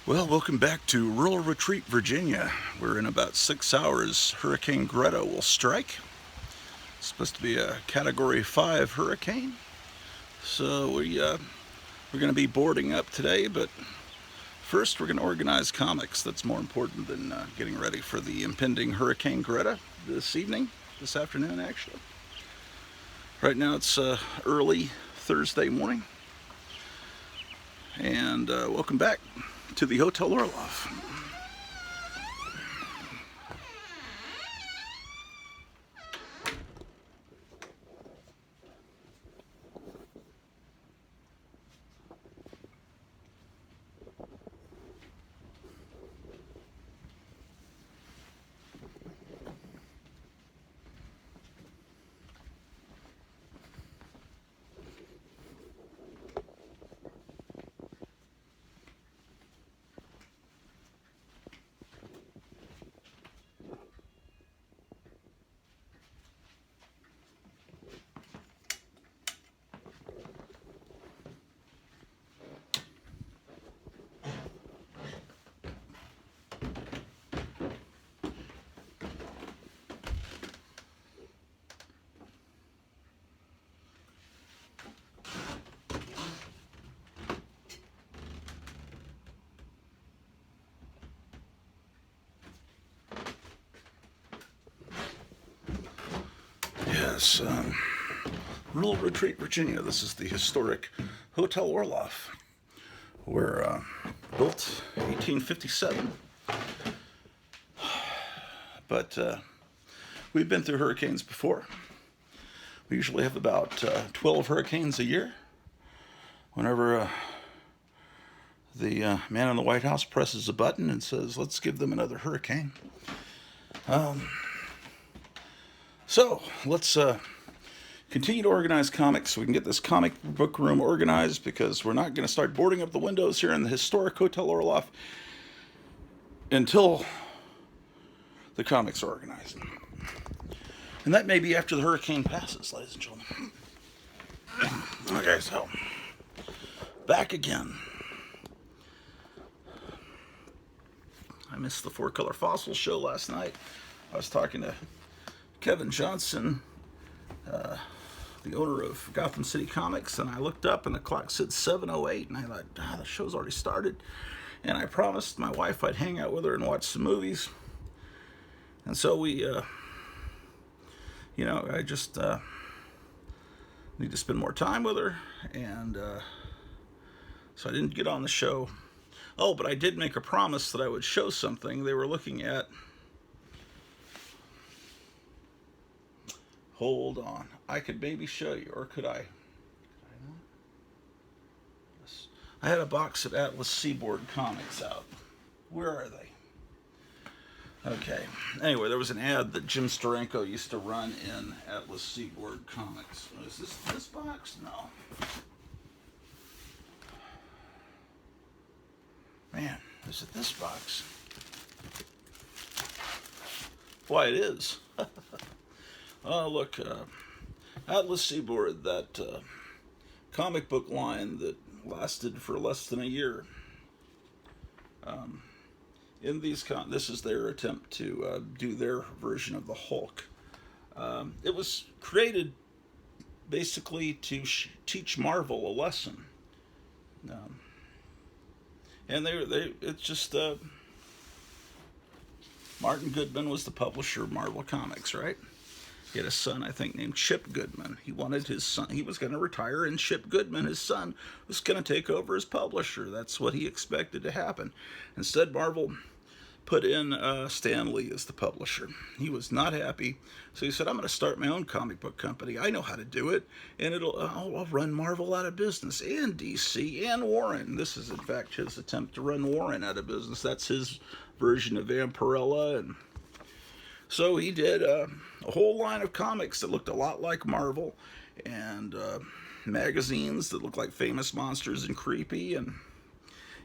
Well, welcome back to Rural Retreat, Virginia, where in about 6 hours Hurricane Greta will strike. It's supposed to be a Category 5 hurricane, so we're going to be boarding up today. But first, we're going to organize comics. That's more important than getting ready for the impending Hurricane Greta this afternoon, actually. Right now, it's early Thursday morning, and welcome back to the Hotel Orloff. Yes, Rural Retreat, Virginia. This is the historic Hotel Orloff. We're built 1857, but we've been through hurricanes before. We usually have about 12 hurricanes a year. Whenever the man in the White House presses a button and says, let's give them another hurricane. So let's continue to organize comics so we can get this comic book room organized, because we're not going to start boarding up the windows here in the historic Hotel Orloff until the comics are organized. And that may be after the hurricane passes, ladies and gentlemen. Okay, so back again. I missed the Four Color Fossil show last night. I was talking to Kevin Johnson, the owner of Gotham City Comics, and I looked up and the clock said 7:08, and I thought, the show's already started. And I promised my wife I'd hang out with her and watch some movies. And so we, I just need to spend more time with her, and so I didn't get on the show. Oh, but I did make a promise that I would show something. They were looking at... Hold on. I could maybe show you, or could I? I had a box of Atlas Seaboard comics out. Where are they? Okay. Anyway, there was an ad that Jim Steranko used to run in Atlas Seaboard comics. Is this box? No. Man, is it this box? Why, it is. Oh, look, Atlas Seaboard, that comic book line that lasted for less than a year. In these, this is their attempt to do their version of the Hulk. It was created basically to teach Marvel a lesson, and it's just Martin Goodman was the publisher of Marvel Comics, right? He had a son, I think, named Chip Goodman. He wanted his son, he was going to retire, and Chip Goodman, his son, was going to take over as publisher. That's what he expected to happen. Instead, Marvel put in Stan Lee as the publisher. He was not happy, so he said, I'm going to start my own comic book company. I know how to do it, and I'll run Marvel out of business, and DC, and Warren. This is, in fact, his attempt to run Warren out of business. That's his version of Vampirella, and so he did a whole line of comics that looked a lot like Marvel, and magazines that looked like Famous Monsters and Creepy, and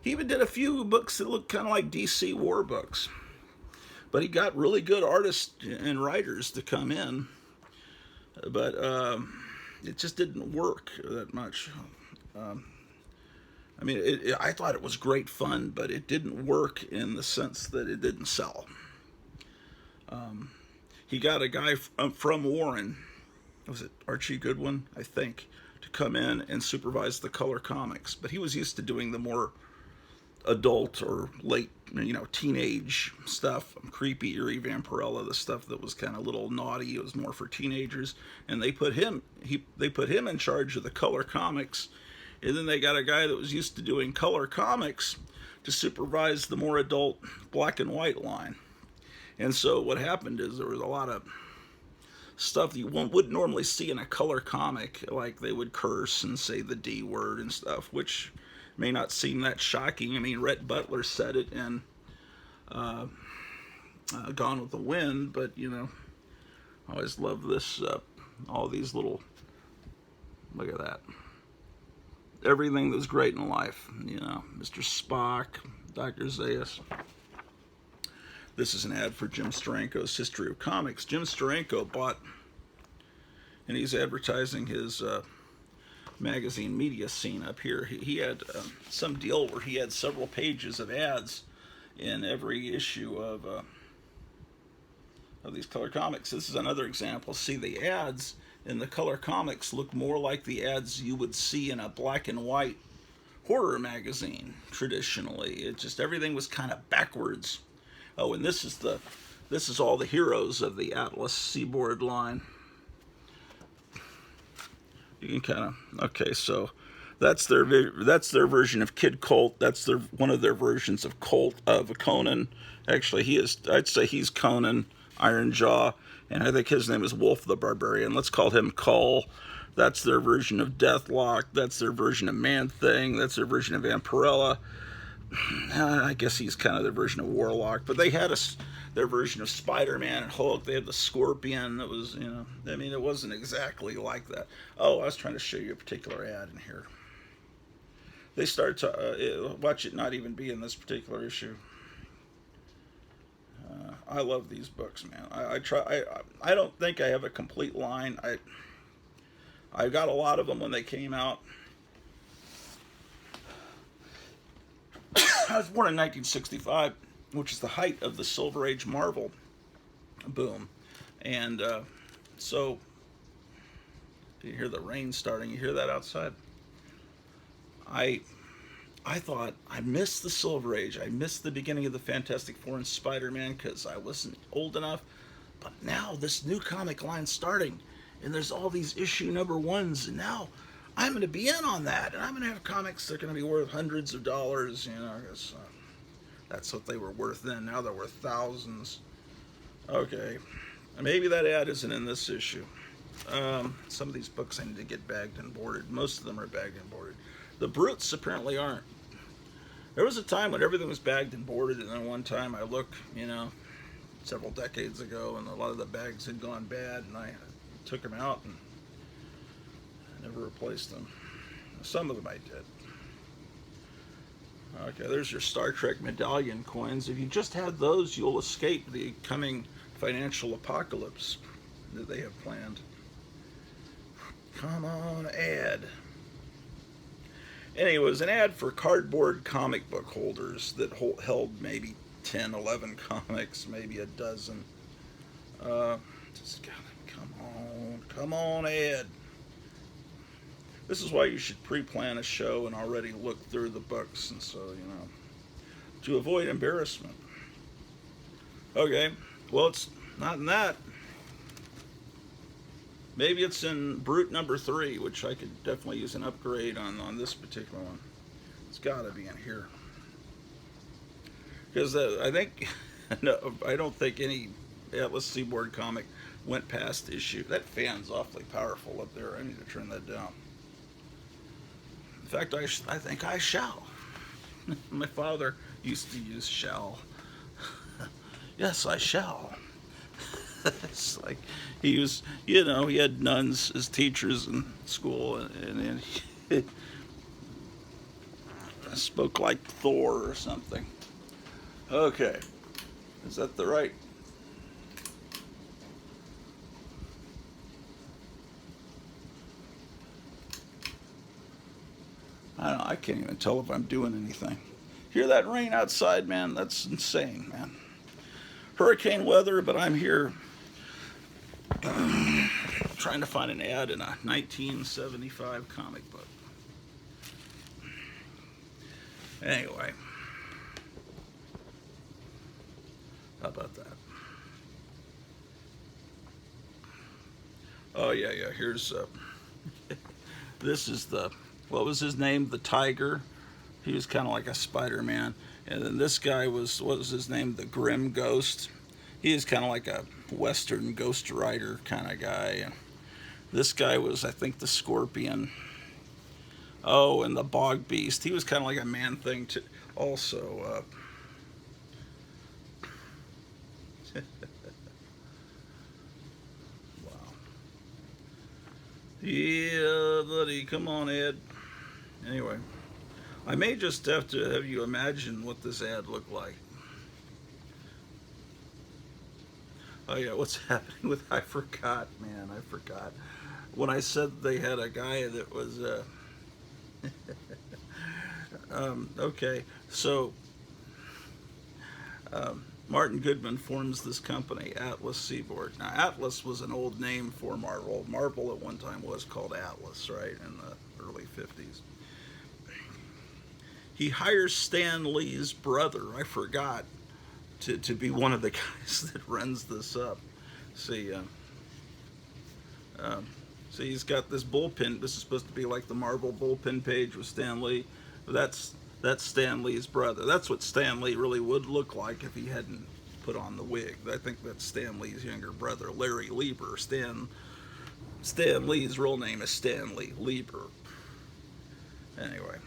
he even did a few books that looked kind of like DC war books. But he got really good artists and writers to come in, but it just didn't work that much. I mean, I thought it was great fun, but it didn't work in the sense that it didn't sell. He got a guy from Warren, was it Archie Goodwin, I think, to come in and supervise the color comics. But he was used to doing the more adult or late, teenage stuff, creepy, eerie Vampirella, the stuff that was kind of a little naughty. It was more for teenagers, and they put him in charge of the color comics, and then they got a guy that was used to doing color comics to supervise the more adult black and white line. And so what happened is there was a lot of stuff that you wouldn't normally see in a color comic, like they would curse and say the D word and stuff, which may not seem that shocking. I mean, Rhett Butler said it in Gone with the Wind, but I always love this. All these little, look at that. Everything that's great in life, Mr. Spock, Dr. Zaius. This is an ad for Jim Steranko's History of Comics. Jim Steranko bought, and he's advertising his magazine media scene up here. He had some deal where he had several pages of ads in every issue of these color comics. This is another example. See, the ads in the color comics look more like the ads you would see in a black and white horror magazine traditionally. It just, everything was kind of backwards. Oh, and this is all the heroes of the Atlas Seaboard line. You can kind of, okay, so that's their version of Kid Colt. That's one of their versions of Conan. Actually, I'd say he's Conan, Iron Jaw, and I think his name is Wolf the Barbarian. Let's call him Cull. That's their version of Deathlock. That's their version of Man-Thing. That's their version of Vampirella. I guess he's kind of their version of Warlock, but they had their version of Spider-Man and Hulk. They had the Scorpion that was, I mean, it wasn't exactly like that. Oh, I was trying to show you a particular ad in here. They started to, watch it not even be in this particular issue. I love these books, man. I don't think I have a complete line. I got a lot of them when they came out. I was born in 1965, which is the height of the Silver Age Marvel boom. And so, do you hear the rain starting? You hear that outside? I thought I missed the Silver Age. I missed the beginning of the Fantastic Four and Spider-Man because I wasn't old enough. But now this new comic line's starting, and there's all these issue number ones, and now I'm going to be in on that, and I'm going to have comics that are going to be worth hundreds of dollars, because that's what they were worth then. Now they're worth thousands. Okay, maybe that ad isn't in this issue. Some of these books I need to get bagged and boarded. Most of them are bagged and boarded. The Brutes apparently aren't. There was a time when everything was bagged and boarded, and then one time I looked, several decades ago, and a lot of the bags had gone bad, and I took them out and never replaced them. Some of them I did. Okay, there's your Star Trek medallion coins. If you just had those, you'll escape the coming financial apocalypse that they have planned. Come on, ad. Anyway, it was an ad for cardboard comic book holders that held maybe 10, 11 comics, maybe a dozen. Just come on, ad. This is why you should pre-plan a show and already look through the books, and so, to avoid embarrassment. Okay, well, it's not in that. Maybe it's in Brute number 3, which I could definitely use an upgrade on this particular one. It's got to be in here. Because I think, no, I don't think any Atlas Seaboard comic went past issue. That fan's awfully powerful up there. I need to turn that down. In fact, I think I shall. My father used to use shall. Yes, I shall. It's like he was, he had nuns as teachers in school, and he spoke like Thor or something. Okay, is that the right? I I can't even tell if I'm doing anything. Hear that rain outside, man? That's insane, man. Hurricane weather, but I'm here trying to find an ad in a 1975 comic book. Anyway, how about that? Oh yeah, yeah. Here's this is the, what was his name? The Tiger. He was kind of like a Spider-Man. And then this guy was, what was his name? The Grim Ghost. He is kind of like a Western Ghost Rider kind of guy. And this guy was, I think, the Scorpion. Oh, and the Bog Beast. He was kind of like a Man Thing too. Also, wow. Yeah, buddy, come on, Ed. Anyway, I may just have to have you imagine what this ad looked like. Oh yeah, what's happening with? I forgot, man. I forgot when I said they had a guy that was. Okay, so Martin Goodman forms this company, Atlas Seaboard. Now, Atlas was an old name for Marvel. Marvel at one time was called Atlas, right, in the early 50s. He hires Stan Lee's brother, I forgot, to be one of the guys that runs this up. See, see, he's got this bullpen. This is supposed to be like the Marvel bullpen page with Stan Lee. That's Stan Lee's brother. That's what Stan Lee really would look like if he hadn't put on the wig. I think that's Stan Lee's younger brother, Larry Lieber. Stan Lee's real name is Stanley Lieber. Anyway,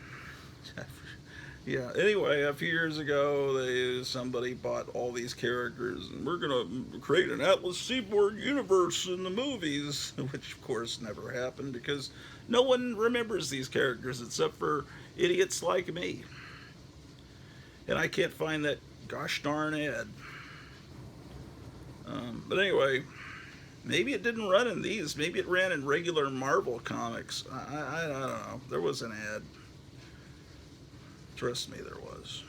yeah. Anyway, a few years ago, somebody bought all these characters, and we're gonna create an Atlas Seaboard universe in the movies, which of course never happened because no one remembers these characters except for idiots like me. And I can't find that gosh darn ad. But anyway, maybe it didn't run in these. Maybe it ran in regular Marvel comics. I don't know. There was an ad. Trust me, there was.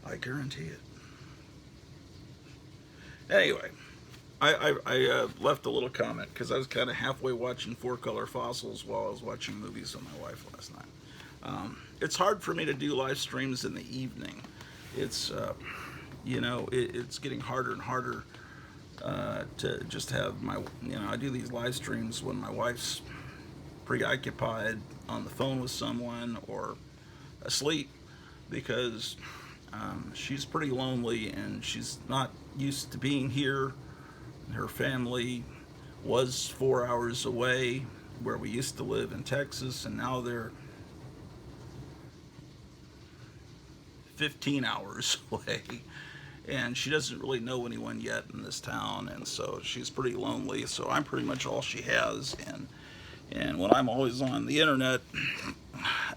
I guarantee it. Anyway, I left a little comment because I was kind of halfway watching Four Color Fossils while I was watching movies with my wife last night. It's hard for me to do live streams in the evening. It's, it's getting harder and harder to just have I do these live streams when my wife's preoccupied on the phone with someone or asleep because she's pretty lonely and she's not used to being here. Her family was 4 hours away where we used to live in Texas, and now they're 15 hours away. And she doesn't really know anyone yet in this town, and so she's pretty lonely. So I'm pretty much all she has, and when I'm always on the internet,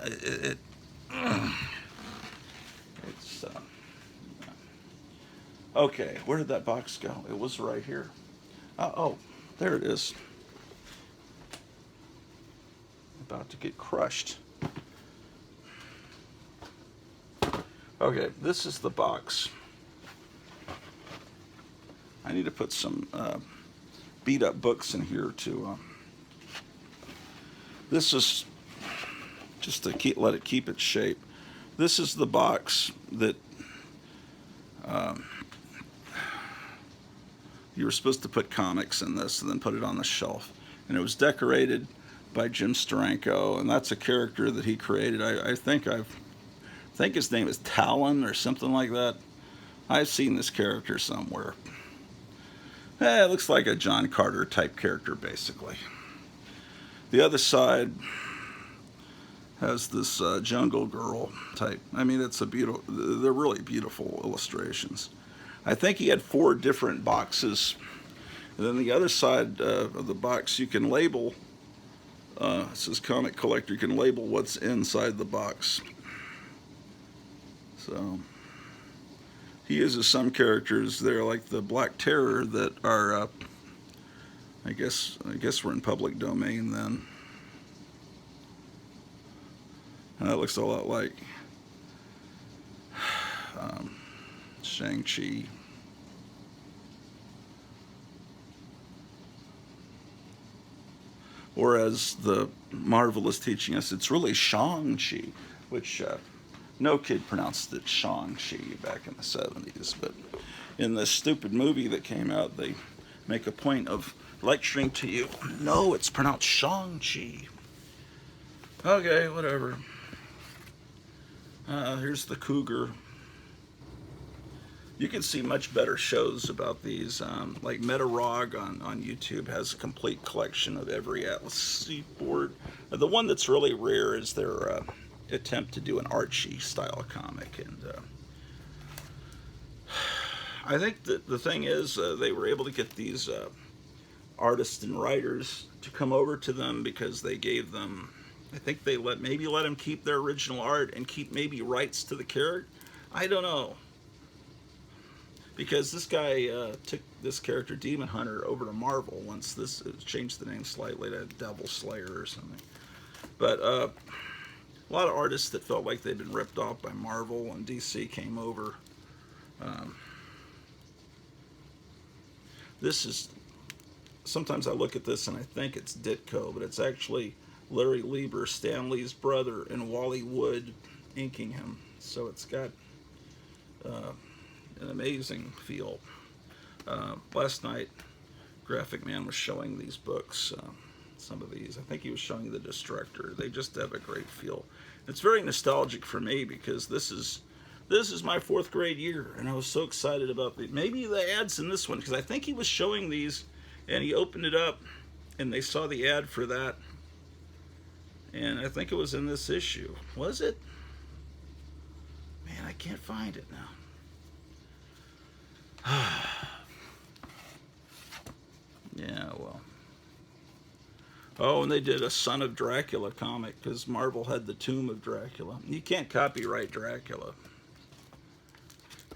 it's okay. Where did that box go? It was right here. Oh, there it is. About to get crushed. Okay, this is the box. I need to put some beat up books in here too. This is just to let it keep its shape. This is the box that you were supposed to put comics in this and then put it on the shelf. And it was decorated by Jim Steranko, and that's a character that he created. I think his name is Talon or something like that. I've seen this character somewhere. It looks like a John Carter type character, basically. The other side has this jungle girl type. I mean, they're really beautiful illustrations. I think he had 4 different boxes. And then the other side of the box, you can label, it says comic collector, you can label what's inside the box. So he uses some characters there, like the Black Terror, that are, I guess we're in public domain then. And that looks a lot like Shang-Chi. Or as the Marvel is teaching us, it's really Shang-Chi, which no kid pronounced it Shang-Chi back in the 70s. But in this stupid movie that came out, they make a point of lecturing to you. No, it's pronounced Shang-Chi. Okay, whatever. Here's the cougar. You can see much better shows about these. Like Metarog on YouTube has a complete collection of every Atlas seaboard. The one that's really rare is their attempt to do an Archie style comic. And I think that the thing is they were able to get these artists and writers to come over to them because they gave them, I think they let them keep their original art and keep maybe rights to the character. I don't know. Because this guy took this character Demon Hunter over to Marvel once this changed the name slightly to Devil Slayer or something. But a lot of artists that felt like they'd been ripped off by Marvel and DC came over. This is, sometimes I look at this and I think it's Ditko, but it's actually Larry Lieber, Stan Lee's brother, and Wally Wood inking him. So it's got an amazing feel. Last night, Graphic Man was showing these books, some of these. I think he was showing the Destructor. They just have a great feel. It's very nostalgic for me because this is my 4th grade year, and I was so excited about maybe the ads in this one, because I think he was showing these, and he opened it up, and they saw the ad for that, and I think it was in this issue. Was it? Man, I can't find it now. Yeah, well. Oh, and they did a Son of Dracula comic because Marvel had the Tomb of Dracula. You can't copyright Dracula.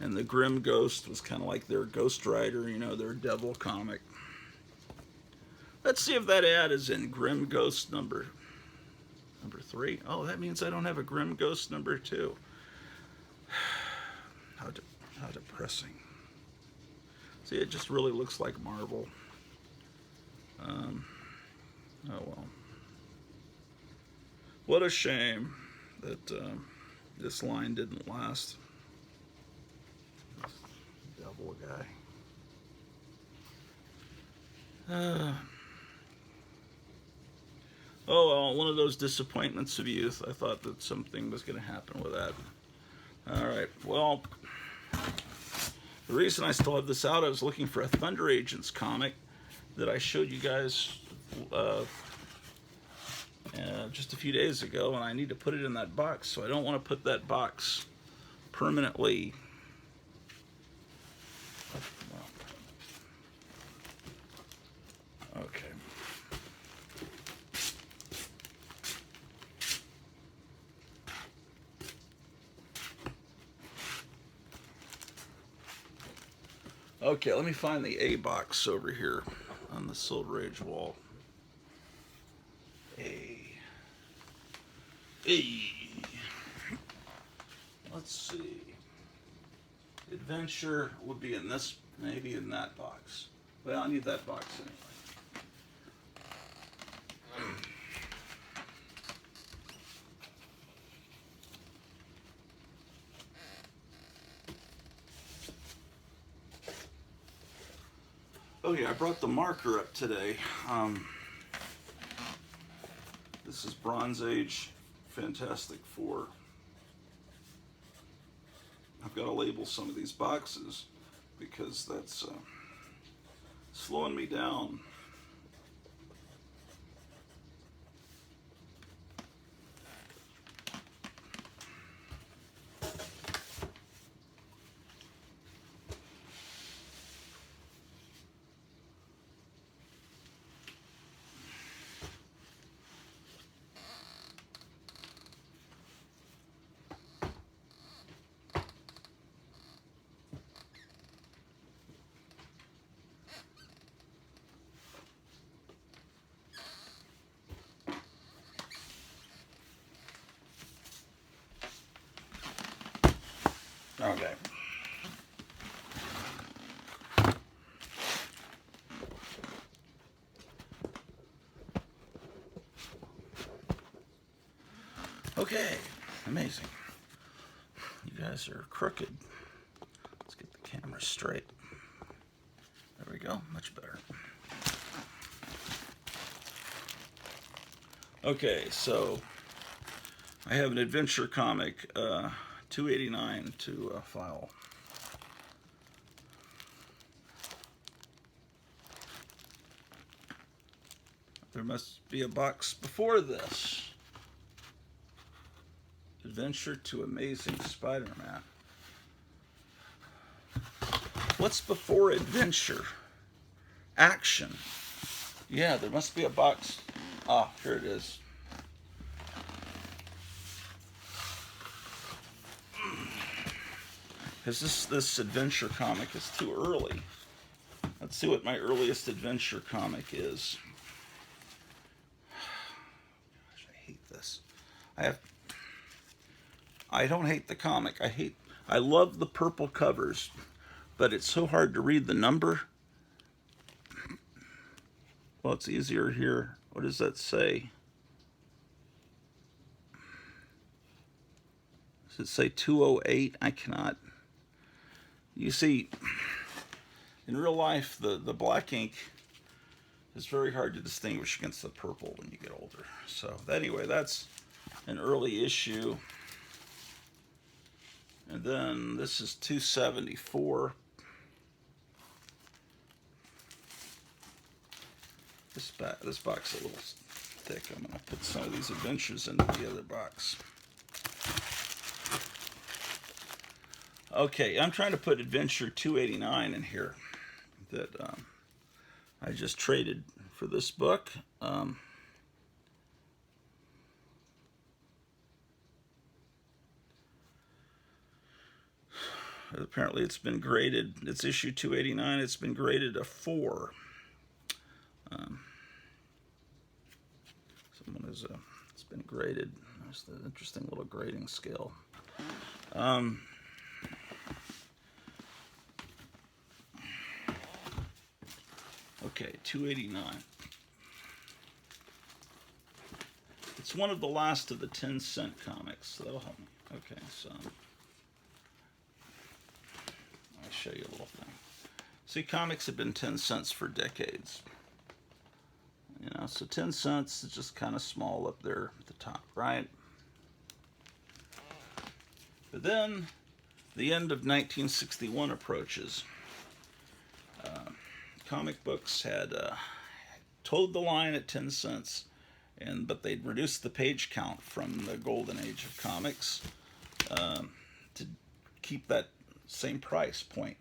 And the Grim Ghost was kind of like their Ghost Rider, you know, their devil comic. Let's see if that ad is in Grim Ghost number 3. Oh, that means I don't have a Grim Ghost number 2. How depressing. See, it just really looks like Marvel. Oh well. What a shame that this line didn't last. This devil guy. Oh well, one of those disappointments of youth. I thought that something was going to happen with that. All right, well, the reason I still have this out, I was looking for a Thunder Agents comic that I showed you guys just a few days ago, and I need to put it in that box, so I don't want to put that box permanently. Okay. Okay, let me find the A box over here on the Silver Age wall. A. Let's see. Adventure would be in this, maybe in that box. Well, I need that box anyway. Oh yeah, I brought the marker up today. This is Bronze Age Fantastic Four. I've got to label some of these boxes because that's slowing me down. Okay. Okay, amazing. You guys are crooked. Let's get the camera straight. There we go, much better. Okay, so I have an adventure comic, 289 to file. There must be a box before this. Adventure to Amazing Spider-Man. What's before adventure? Action. Yeah, there must be a box. Ah, here it is. Because this adventure comic is too early. Let's see what my earliest adventure comic is. Gosh, I hate this. I don't hate the comic. I love the purple covers, but it's so hard to read the number. Well, it's easier here. What does that say? Does it say 208? I cannot. You see, in real life, the black ink is very hard to distinguish against the purple when you get older. So anyway, that's an early issue. And then this is 274. This box is a little thick. I'm going to put some of these adventures into the other box. Okay, I'm trying to put Adventure 289 in here that I just traded for this book. Apparently it's been graded, it's issue 289, it's been graded a 4. It's been graded. There's the interesting little grading scale. Okay, 289. It's one of the last of the 10-cent comics, so that'll help me. Okay, so I'll show you a little thing. See, comics have been 10 cents for decades. You know, so 10 cents is just kind of small up there at the top, right? But then the end of 1961 approaches. Comic books had towed the line at 10 cents, but they'd reduced the page count from the golden age of comics to keep that same price point.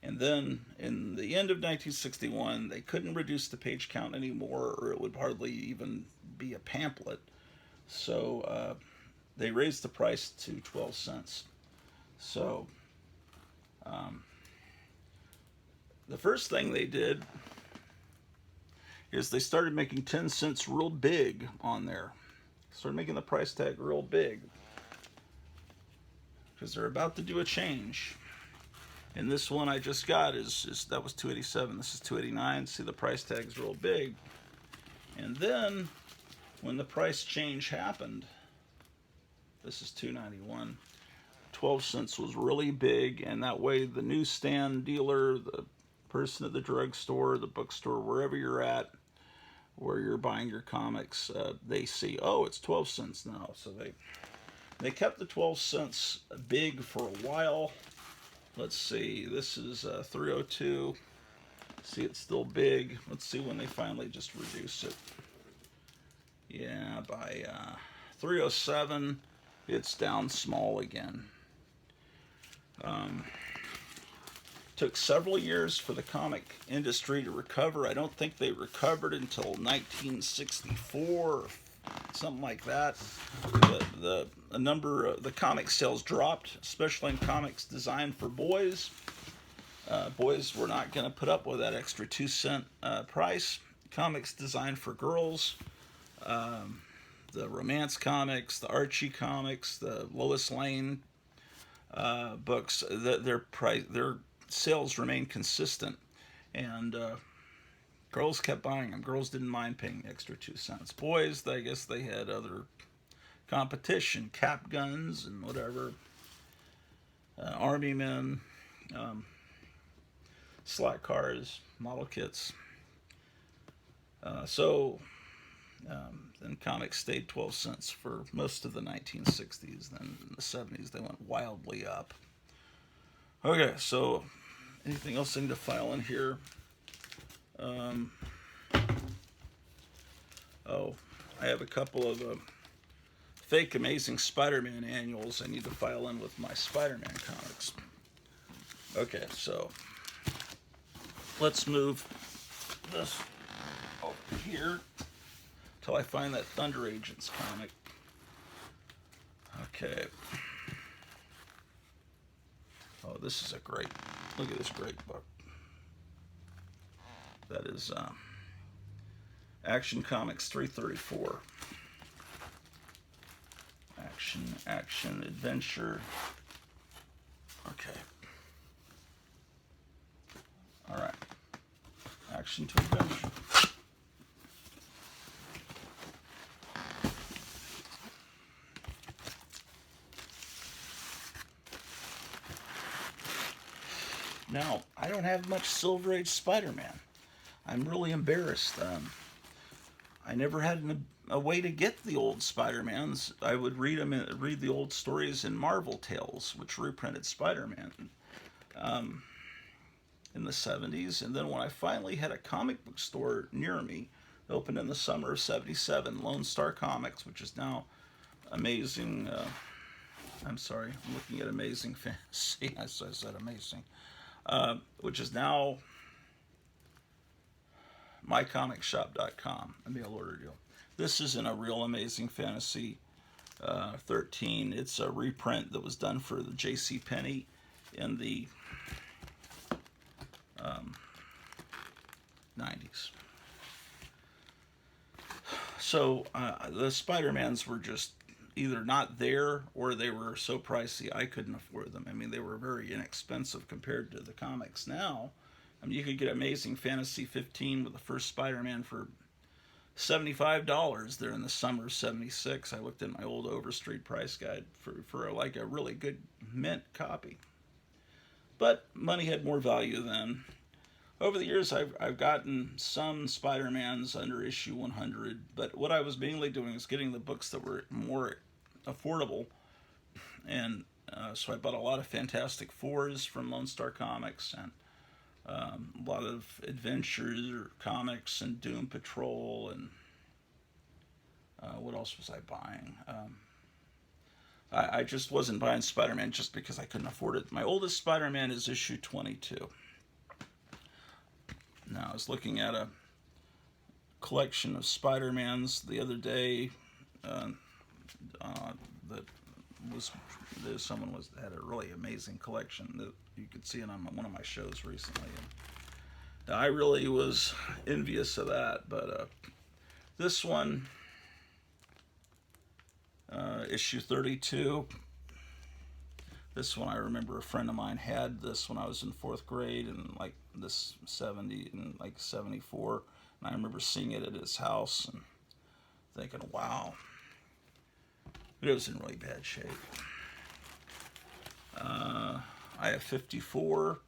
And then in the end of 1961, they couldn't reduce the page count anymore, or it would hardly even be a pamphlet. So they raised the price to 12 cents. So the first thing they did is they started making 10 cents real big on there. Started making the price tag real big because they're about to do a change. And this one I just got is that was 287. This is 289. See, the price tag's real big. And then when the price change happened, this is 291. 12 cents was really big, and that way the newsstand dealer, the person at the drugstore, the bookstore, wherever you're at, where you're buying your comics, they see, oh, it's 12 cents now. So they kept the 12 cents big for a while. Let's see, this is 302. See, it's still big. Let's see when they finally just reduce it. Yeah, by 307, it's down small again. Took several years for the comic industry to recover. I don't think they recovered until 1964 or something like that. The number of the comic sales dropped, especially in comics designed for boys. Boys were not going to put up with that extra 2-cent price. Comics designed for girls, the romance comics, the Archie comics, the Lois Lane books, their sales remained consistent, and girls kept buying them. Girls didn't mind paying the extra 2 cents. Boys, I guess they had other competition, cap guns and whatever, army men, slot cars, model kits. Then comics stayed 12 cents for most of the 1960s. Then in the 70s, they went wildly up. Okay, so anything else I need to file in here? Oh, I have a couple of fake Amazing Spider-Man annuals I need to file in with my Spider-Man comics. Okay, so let's move this over here till I find that Thunder Agents comic. Okay. Oh, this is a great, look at this great book. That is Action Comics 334. Action, adventure. Okay. All right. Action to adventure. Now, I don't have much Silver Age Spider-Man. I'm really embarrassed. I never had a way to get the old Spider-Mans. I would read the old stories in Marvel Tales, which reprinted Spider-Man in the 70s. And then when I finally had a comic book store near me, opened in the summer of 77, Lone Star Comics, which is now Amazing. I'm sorry, I'm looking at Amazing Fantasy. I said Amazing. Which is now mycomicshop.com, a mail order deal. This isn't a real Amazing Fantasy 13. It's a reprint that was done for the J.C. Penney in the 90s. So the Spider-Mans were just either not there or they were so pricey I couldn't afford them. I mean, they were very inexpensive compared to the comics now. I mean, you could get Amazing Fantasy 15 with the first Spider-Man for $75 there in the summer of 76. I looked at my old Overstreet price guide for like a really good mint copy. But money had more value then. Over the years, I've gotten some Spider-Mans under issue 100, but what I was mainly doing is getting the books that were more affordable, and so I bought a lot of Fantastic Fours from Lone Star Comics, and a lot of Adventure Comics and Doom Patrol, and what else was I buying? I just wasn't buying Spider-Man just because I couldn't afford it. My oldest Spider-Man is issue 22. Now, I was looking at a collection of Spider-Mans the other day that someone had a really amazing collection that you could see it on one of my shows recently. And I really was envious of that, but this one, issue 32. This one, I remember a friend of mine had this when I was in 4th grade, and like this 74. And I remember seeing it at his house and thinking, wow. But it was in really bad shape. I have 54.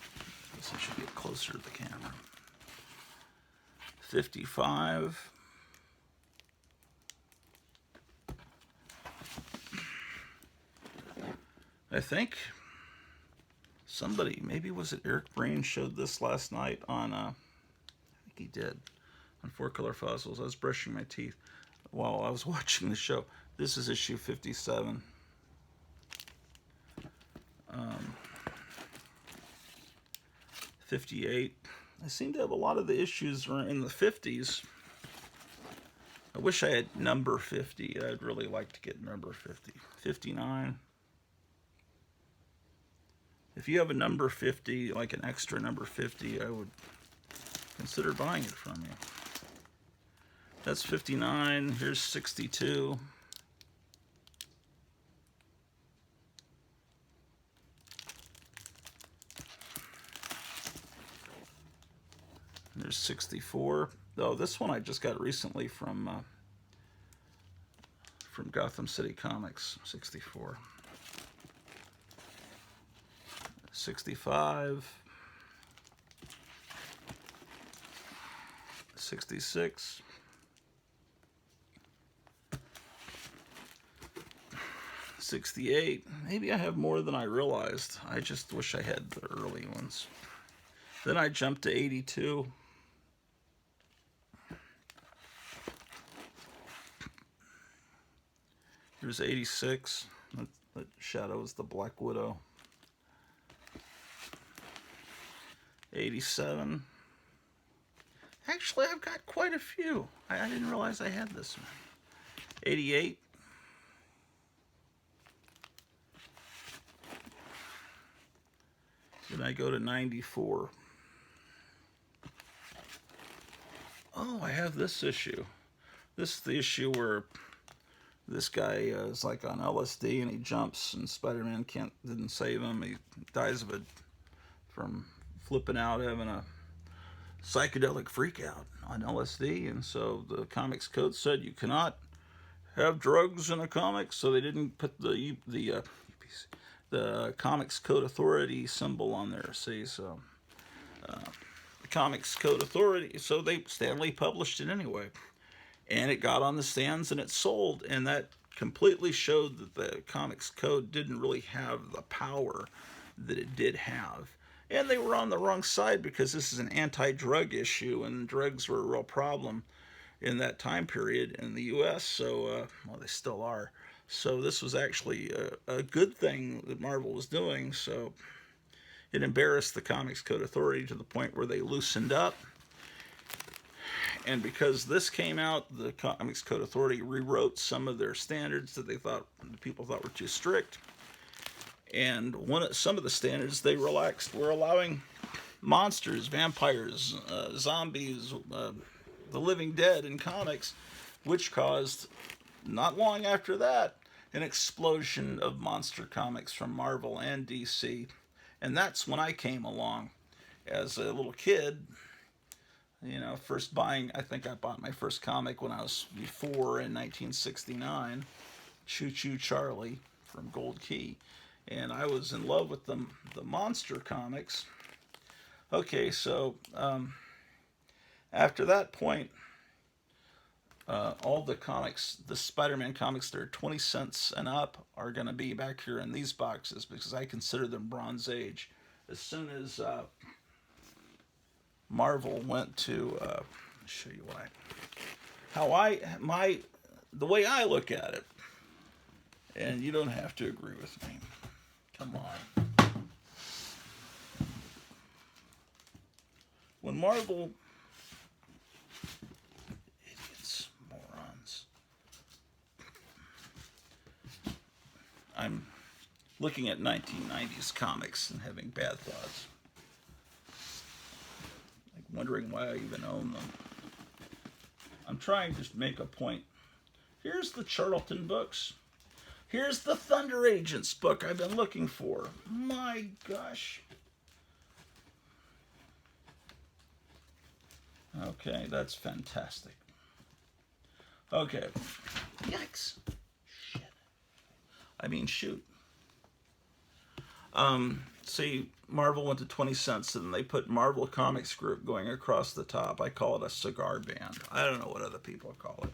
I guess I should get closer to the camera. 55. I think somebody, maybe was it Eric Brain, showed this last night on, I think he did, on 4-Color Fossils. I was brushing my teeth while I was watching the show. This is issue 57. 58. I seem to have a lot of the issues are in the 50s. I wish I had number 50. I'd really like to get number 50. 59. If you have a number 50, like an extra number 50, I would consider buying it from you. That's 59. Here's 62. There's 64. Oh, this one I just got recently from Gotham City Comics. 64. 65. 66. 68. Maybe I have more than I realized. I just wish I had the early ones. Then I jumped to 82. Here's 86. That shadows the Black Widow. 87. Actually, I've got quite a few. I didn't realize I had this one. 88. Then I go to 94. Oh, I have this issue. This is the issue where this guy is like on LSD and he jumps and Spider-Man didn't save him. He dies from flipping out, having a psychedelic freak out on LSD. And so the comics code said you cannot have drugs in a comic, so they didn't put the Comics Code Authority symbol on there. See, so the Comics Code Authority, so Stan Lee published it anyway, and it got on the stands and it sold, and that completely showed that the Comics Code didn't really have the power that it did have. And they were on the wrong side, because this is an anti-drug issue, and drugs were a real problem in that time period in the U.S. So, well, they still are. So this was actually a good thing that Marvel was doing. So it embarrassed the Comics Code Authority to the point where they loosened up. And because this came out, the Comics Code Authority rewrote some of their standards that people thought were too strict. And some of the standards they relaxed were allowing monsters, vampires, zombies, the living dead in comics, which caused, not long after that, an explosion of monster comics from Marvel and DC. And that's when I came along as a little kid. I think I bought my first comic when I was 4 in 1969, Choo Choo Charlie from Gold Key. And I was in love with the monster comics. Okay, so after that point, all the comics, the Spider-Man comics that are 20 cents and up, are going to be back here in these boxes, because I consider them Bronze Age. As soon as Marvel went to, let me show you the way I look at it, and you don't have to agree with me. Come on. When Marvel, idiots, morons. I'm looking at 1990s comics and having bad thoughts. Like wondering why I even own them. I'm trying to make a point. Here's the Charlton books. Here's the Thunder Agents book I've been looking for. My gosh. Okay, that's fantastic. Okay. Yikes. Shit. I mean, shoot. See, Marvel went to 20 cents, and they put Marvel Comics Group going across the top. I call it a cigar band. I don't know what other people call it.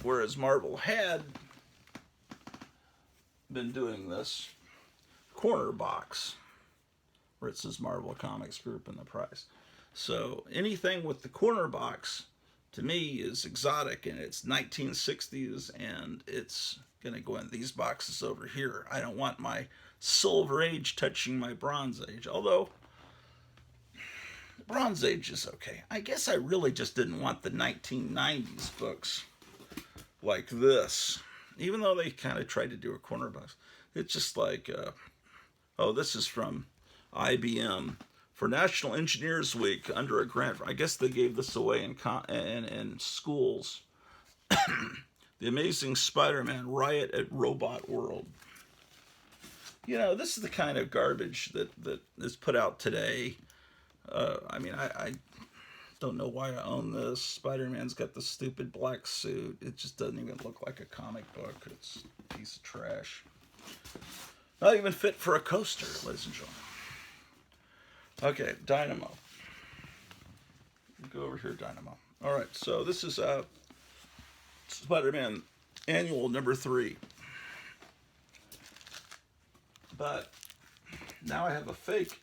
Whereas Marvel had been doing this corner box where it says Marvel Comics Group in the price. So anything with the corner box, to me, is exotic, and it's 1960s, and it's going to go in these boxes over here. I don't want my Silver Age touching my Bronze Age, although the Bronze Age is okay. I guess I really just didn't want the 1990s books like this, even though they kind of tried to do a corner box. It's just like, oh, this is from IBM for National Engineers Week under a grant. I guess they gave this away in schools. The Amazing Spider-Man Riot at Robot World. You know, this is the kind of garbage that is put out today. I don't know why I own this. Spider-Man's got the stupid black suit. It just doesn't even look like a comic book. It's a piece of trash. Not even fit for a coaster, ladies and gentlemen. Okay, Dynamo. Go over here, Dynamo. All right, so this is Spider-Man Annual number 3. But now I have a fake.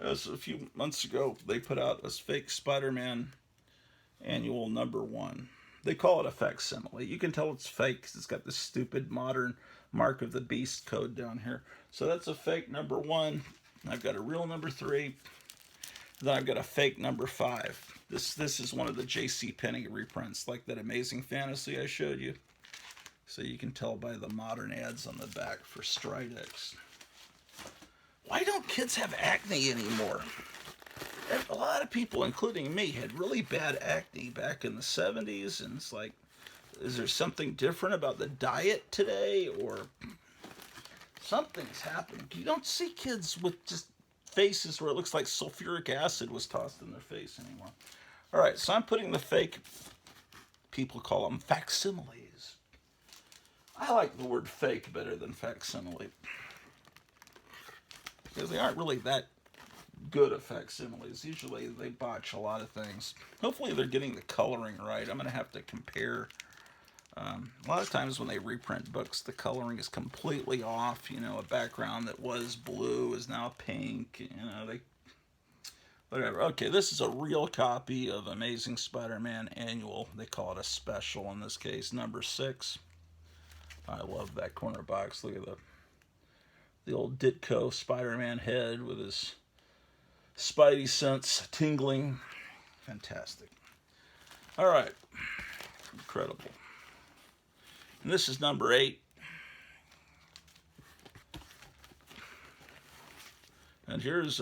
As a few months ago, they put out a fake Spider-Man Annual number 1. They call it a facsimile. You can tell it's fake because it's got this stupid modern Mark of the Beast code down here. So that's a fake number 1. I've got a real number 3. Then I've got a fake number 5. This is one of the J.C. Penney reprints, like that Amazing Fantasy I showed you. So you can tell by the modern ads on the back for Stridex. Why don't kids have acne anymore? A lot of people, including me, had really bad acne back in the 70s, and it's like, is there something different about the diet today, or something's happening? You don't see kids with just faces where it looks like sulfuric acid was tossed in their face anymore. All right, so I'm putting the fake, people call them facsimiles. I like the word fake better than facsimile, because they aren't really that good at facsimiles. Usually they botch a lot of things. Hopefully they're getting the coloring right. I'm going to have to compare. A lot of times when they reprint books, the coloring is completely off. You know, a background that was blue is now pink. You know, whatever. Okay, this is a real copy of Amazing Spider-Man Annual. They call it a special in this case, number 6. I love that corner box. Look at the old Ditko Spider-Man head with his Spidey sense tingling. Fantastic. All right. Incredible. And this is number 8. And here's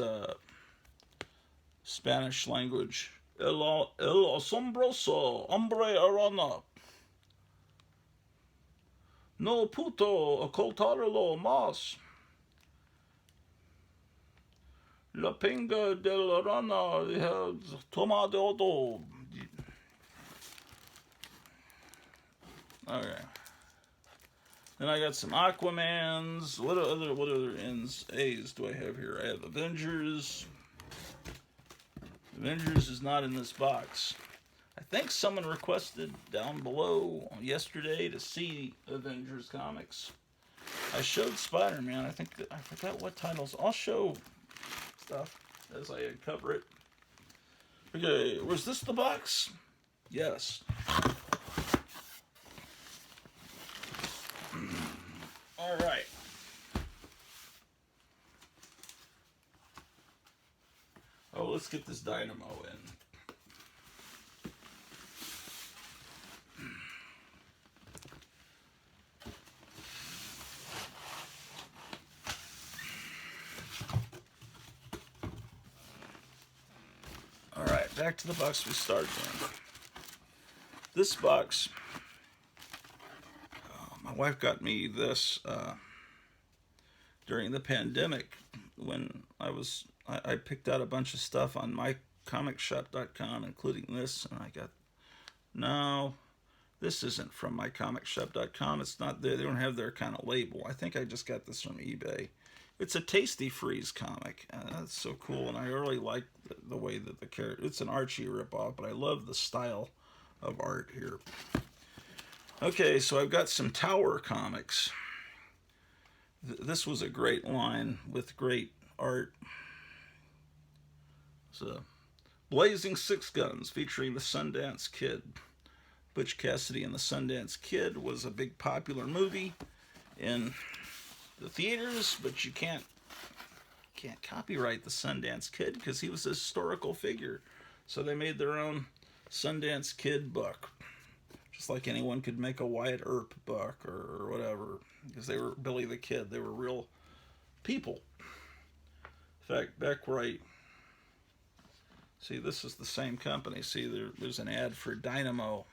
Spanish language. El asombroso hombre arana. No puto ocultarlo más. La pinga de la rana tomado. Okay. Then I got some Aquamans. What other A's do I have here? I have Avengers. Avengers is not in this box. I think someone requested down below yesterday to see Avengers comics. I showed Spider-Man. I forgot what titles. I'll show stuff as I uncover it. Okay, was this the box? Yes. All right. Oh, let's get this Dynamo in. All right, back to the box we started in. This box, my wife got me this during the pandemic when I picked out a bunch of stuff on mycomicshop.com, including this, and I got, no, this isn't from mycomicshop.com. It's not there. They don't have their kind of label. I think I just got this from eBay. It's a Tasty Freeze comic. That's so cool, and I really like the way that the character, it's an Archie ripoff, but I love the style of art here. Okay, so I've got some Tower comics. This was a great line with great art. It's a Blazing Six Guns featuring the Sundance Kid. Butch Cassidy and the Sundance Kid was a big popular movie in the theaters, but you can't copyright the Sundance Kid because he was a historical figure. So they made their own Sundance Kid book. Just like anyone could make a Wyatt Earp book or whatever, because they were Billy the Kid. They were real people. In fact, back where See, this is the same company. See, there's an ad for Dynamo,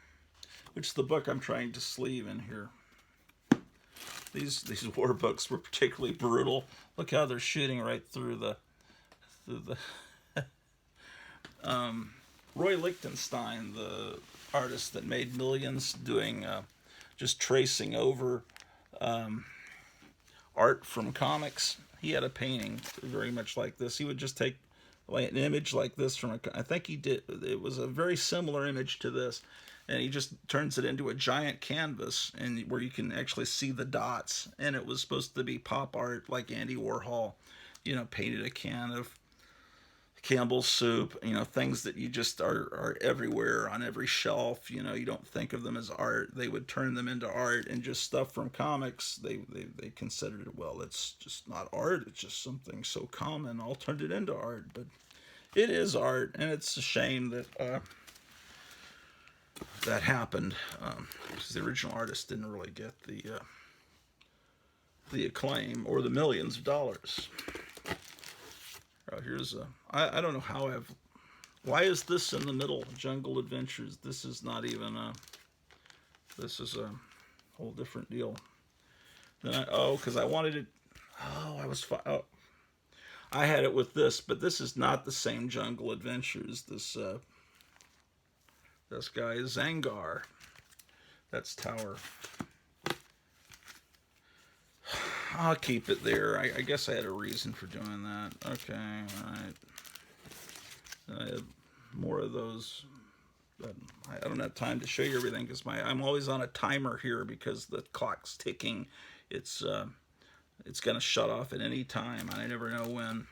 which is the book I'm trying to sleeve in here. These war books were particularly brutal. Look how they're shooting right through the Roy Lichtenstein, the artist that made millions doing just tracing over art from comics. He had a painting very much like this. He would just take like an image like this from I think he did. It was a very similar image to this, and he just turns it into a giant canvas, and where you can actually see the dots. And it was supposed to be pop art, like Andy Warhol, painted a can of Campbell's soup, things that you just are everywhere on every shelf. You don't think of them as art. They would turn them into art, and just stuff from comics, they considered it, well, it's just not art. It's just something so common. I'll turn it into art. But it is art, and it's a shame that that happened, because the original artist didn't really get the acclaim or the millions of dollars. Here's a, I don't know how why is this in the middle? Jungle Adventures. This is not even this is a whole different deal. Then because I wanted it, I had it with this, but this is not the same Jungle Adventures. This guy is Zangar. That's Tower. I'll keep it there. I guess I had a reason for doing that. Okay, all right. I have more of those. But I don't have time to show you everything because I'm always on a timer here because the clock's ticking. It's gonna shut off at any time, and I never know when.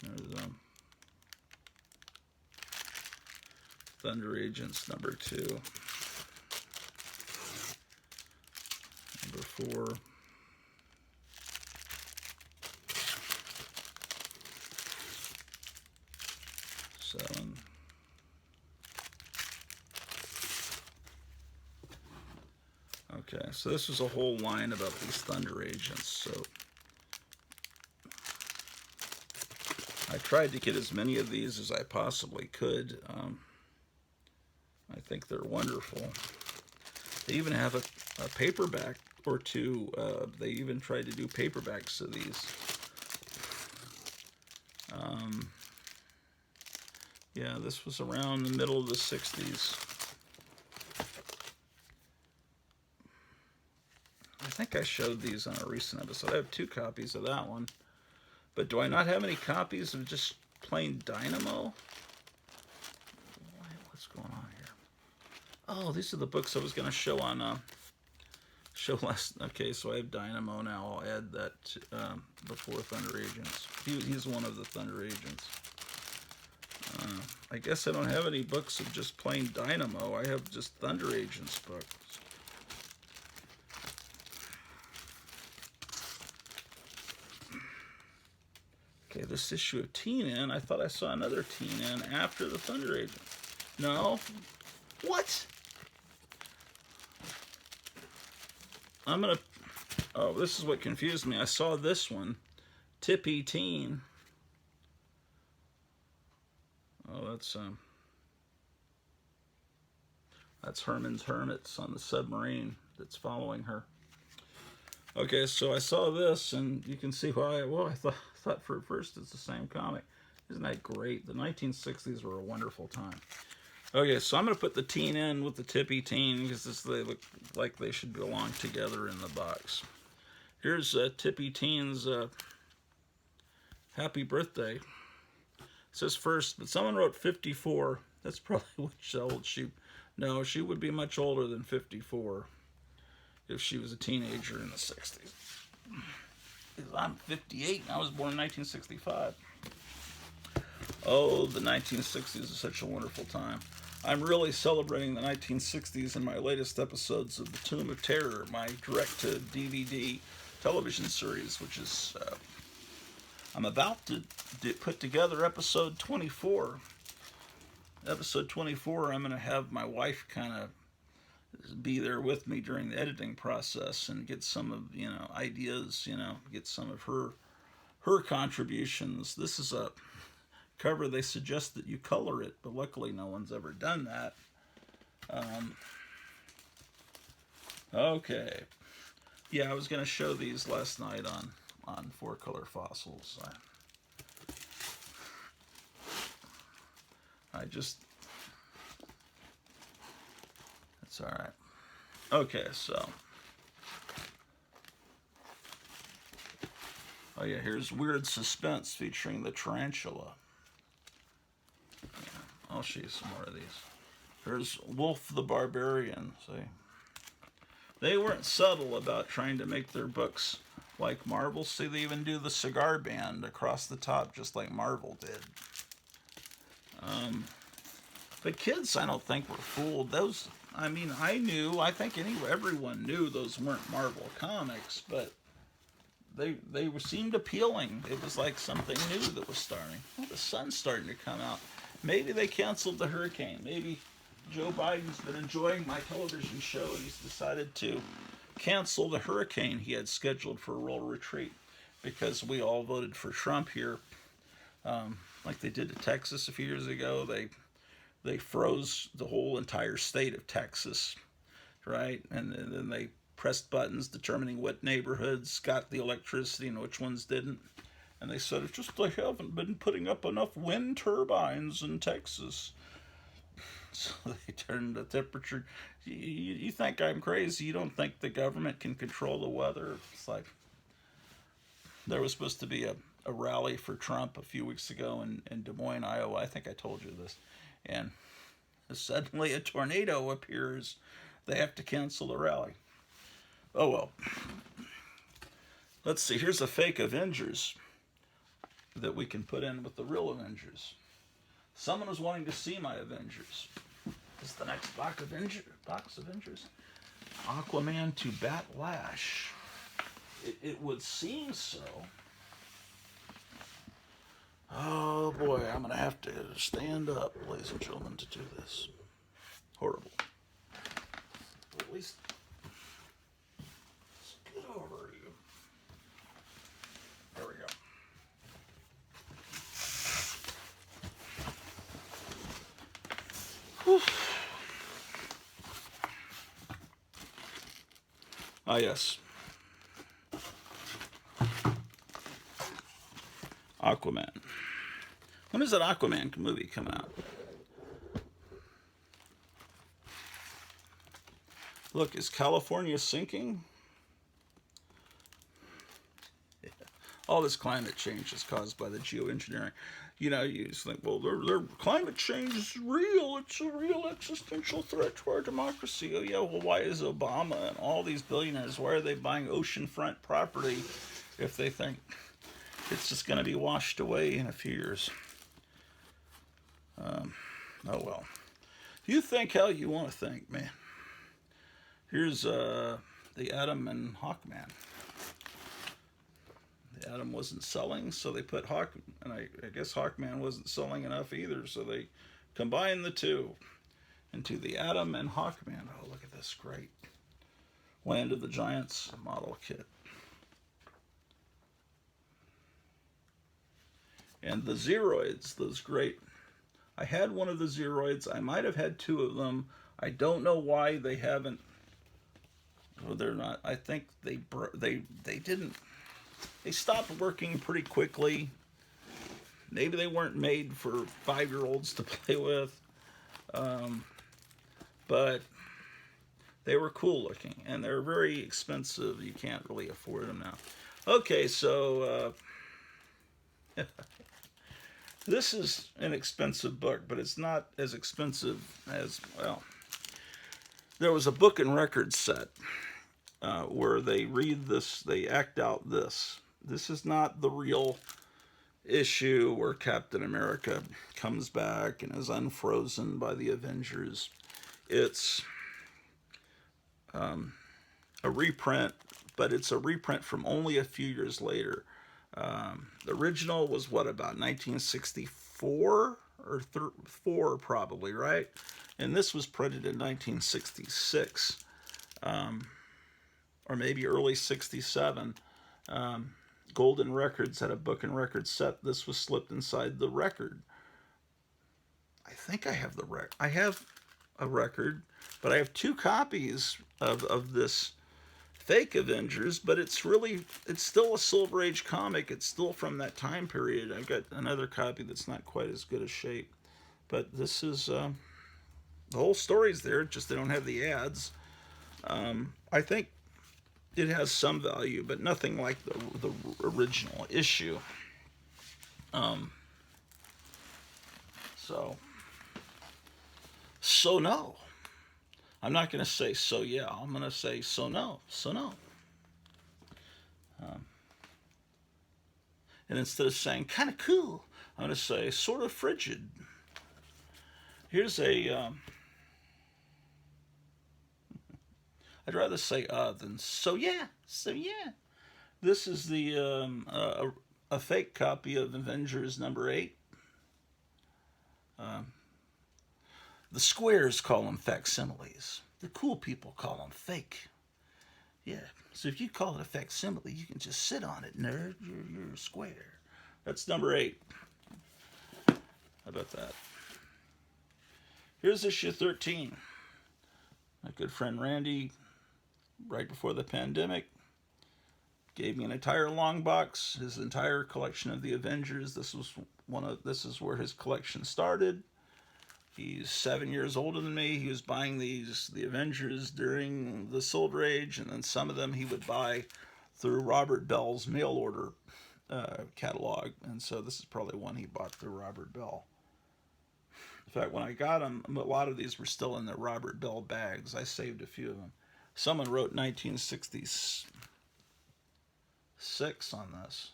There's Thunder Agents #2. #4. #7. Okay, so this was a whole line about these Thunder Agents. So I tried to get as many of these as I possibly could. I think they're wonderful. They even have a paperback or two. They even tried to do paperbacks of these. Yeah, this was around the middle of the 60s. I think I showed these on a recent episode. I have 2 copies of that one. But do I not have any copies of just plain Dynamo? What's going on here? Oh, these are the books I was going to show on show last. Okay, so I have Dynamo now. I'll add that before Thunder Agents. He's one of the Thunder Agents. I guess I don't have any books of just plain Dynamo. I have just Thunder Agents books. Okay, this issue of Teen In, I thought I saw another Teen In after the Thunder Agent. No? What? I'm gonna... Oh, this is what confused me. I saw this one. Tippy Teen. Oh, that's Herman's Hermits on the submarine that's following her. Okay, so I saw this, and you can see why. Well, I thought for first it's the same comic. Isn't that great? The 1960s were a wonderful time. Okay, so I'm going to put the Teen In with the Tippy Teen because they look like they should belong together in the box. Here's Tippy Teen's happy birthday. It says first, but someone wrote 54. That's probably which old she... No, she would be much older than 54 if she was a teenager in the 60s. I'm 58 and I was born in 1965. Oh, the 1960s is such a wonderful time. I'm really celebrating the 1960s in my latest episodes of The Tomb of Terror, my direct-to-DVD television series, which is... I'm about to put together episode 24. Episode 24, I'm going to have my wife kind of be there with me during the editing process and get some of, ideas, get some of her her contributions. This is a cover. They suggest that you color it, but luckily no one's ever done that. Okay. Yeah, I was going to show these last night on 4-color fossils. I just... It's all right. Okay, so... Oh yeah, here's Weird Suspense featuring the tarantula. Yeah, I'll show you some more of these. Here's Wolf the Barbarian, see? They weren't subtle about trying to make their books like Marvel. See, they even do the cigar band across the top just like Marvel did. But kids, I don't think, were fooled. Those, I mean, I think everyone knew those weren't Marvel comics, but they seemed appealing. It was like something new that was starting. Well, the sun's starting to come out. Maybe they canceled the hurricane. Maybe Joe Biden's been enjoying my television show and he's decided to cancel the hurricane he had scheduled for a royal retreat because we all voted for Trump here, like they did to Texas a few years ago. They froze the whole entire state of Texas, right? And then they pressed buttons determining what neighborhoods got the electricity and which ones didn't. And they said, it's just they haven't been putting up enough wind turbines in Texas. So they turned the temperature. You think I'm crazy? You don't think the government can control the weather? It's like there was supposed to be a rally for Trump a few weeks ago in Des Moines, Iowa. I think I told you this. And suddenly a tornado appears. They have to cancel the rally. Oh well. Let's see. Here's a fake Avengers that we can put in with the real Avengers. Someone was wanting to see my Avengers. This is the next box Avengers. Aquaman to Batlash. It would seem so. Oh boy, I'm going to have to stand up, ladies and gentlemen, to do this. Horrible. But at least, let's get over you. There we go. Whew. Ah, yes. Aquaman. When is that Aquaman movie coming out? Look, is California sinking? Yeah. All this climate change is caused by the geoengineering. You know, you just think, well, their climate change is real. It's a real existential threat to our democracy. Oh, yeah, well, why is Obama and all these billionaires, why are they buying oceanfront property if they think it's just going to be washed away in a few years? Oh, well. You think how you want to think, man. Here's the Atom and Hawkman. The Atom wasn't selling, so they put Hawk, and I guess Hawkman wasn't selling enough either, so they combined the two into the Atom and Hawkman. Oh, look at this great Land of the Giants model kit. And the Zeroids, those great. I had one of the Zeroids. I might have had two of them. I don't know why they haven't. Well, they're not. I think they didn't. They stopped working pretty quickly. Maybe they weren't made for 5-year-olds to play with. But they were cool looking, and they're very expensive. You can't really afford them now. Okay, so this is an expensive book, but it's not as expensive as, well, there was a book and record set where they read this, they act out this. This is not the real issue where Captain America comes back and is unfrozen by the Avengers. It's a reprint, but it's a reprint from only a few years later. The original was what, about 1964 or 4 probably, right? And this was printed in 1966, or maybe early 67. Golden Records had a book and record set. This was slipped inside the record. I think I have the record. I have a record, but I have 2 copies of this fake Avengers, but it's still a Silver Age comic. It's still from that time period. I've got another copy that's not quite as good a shape, but this is the whole story's there. Just they don't have the ads. I think it has some value, but nothing like the original issue. So no. I'm not going to say so yeah. I'm going to say so no. So no. And instead of saying kind of cool, I'm going to say sort of frigid. Here's a. I'd rather say than so yeah. So yeah. This is the a fake copy of Avengers number 8. The squares call them facsimiles. The cool people call them fake. Yeah, so if you call it a facsimile, you can just sit on it, nerd. You're a square. That's number 8. How about that? Here's issue 13. My good friend Randy, right before the pandemic, gave me an entire long box, his entire collection of the Avengers. This is where his collection started. He's 7 years older than me. He was buying the Avengers during the Silver Age, and then some of them he would buy through Robert Bell's mail order catalog. And so this is probably one he bought through Robert Bell. In fact, when I got them, a lot of these were still in their Robert Bell bags. I saved a few of them. Someone wrote 1966 on this.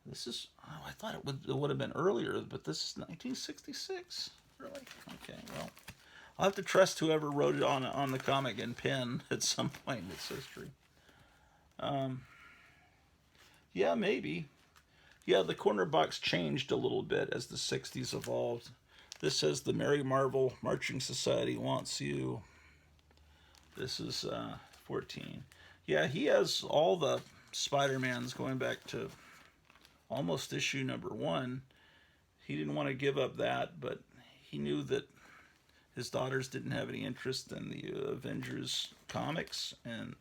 This is, I thought it would have been earlier, but this is 1966. Really? Okay, well, I'll have to trust whoever wrote it on the comic in pen at some point in its history. Yeah, maybe. Yeah, the corner box changed a little bit as the 60s evolved. This says the Mary Marvel Marching Society wants you. This is 14. Yeah, he has all the Spider-Mans going back to almost issue number 1. He didn't want to give up that, but he knew that his daughters didn't have any interest in the Avengers comics, and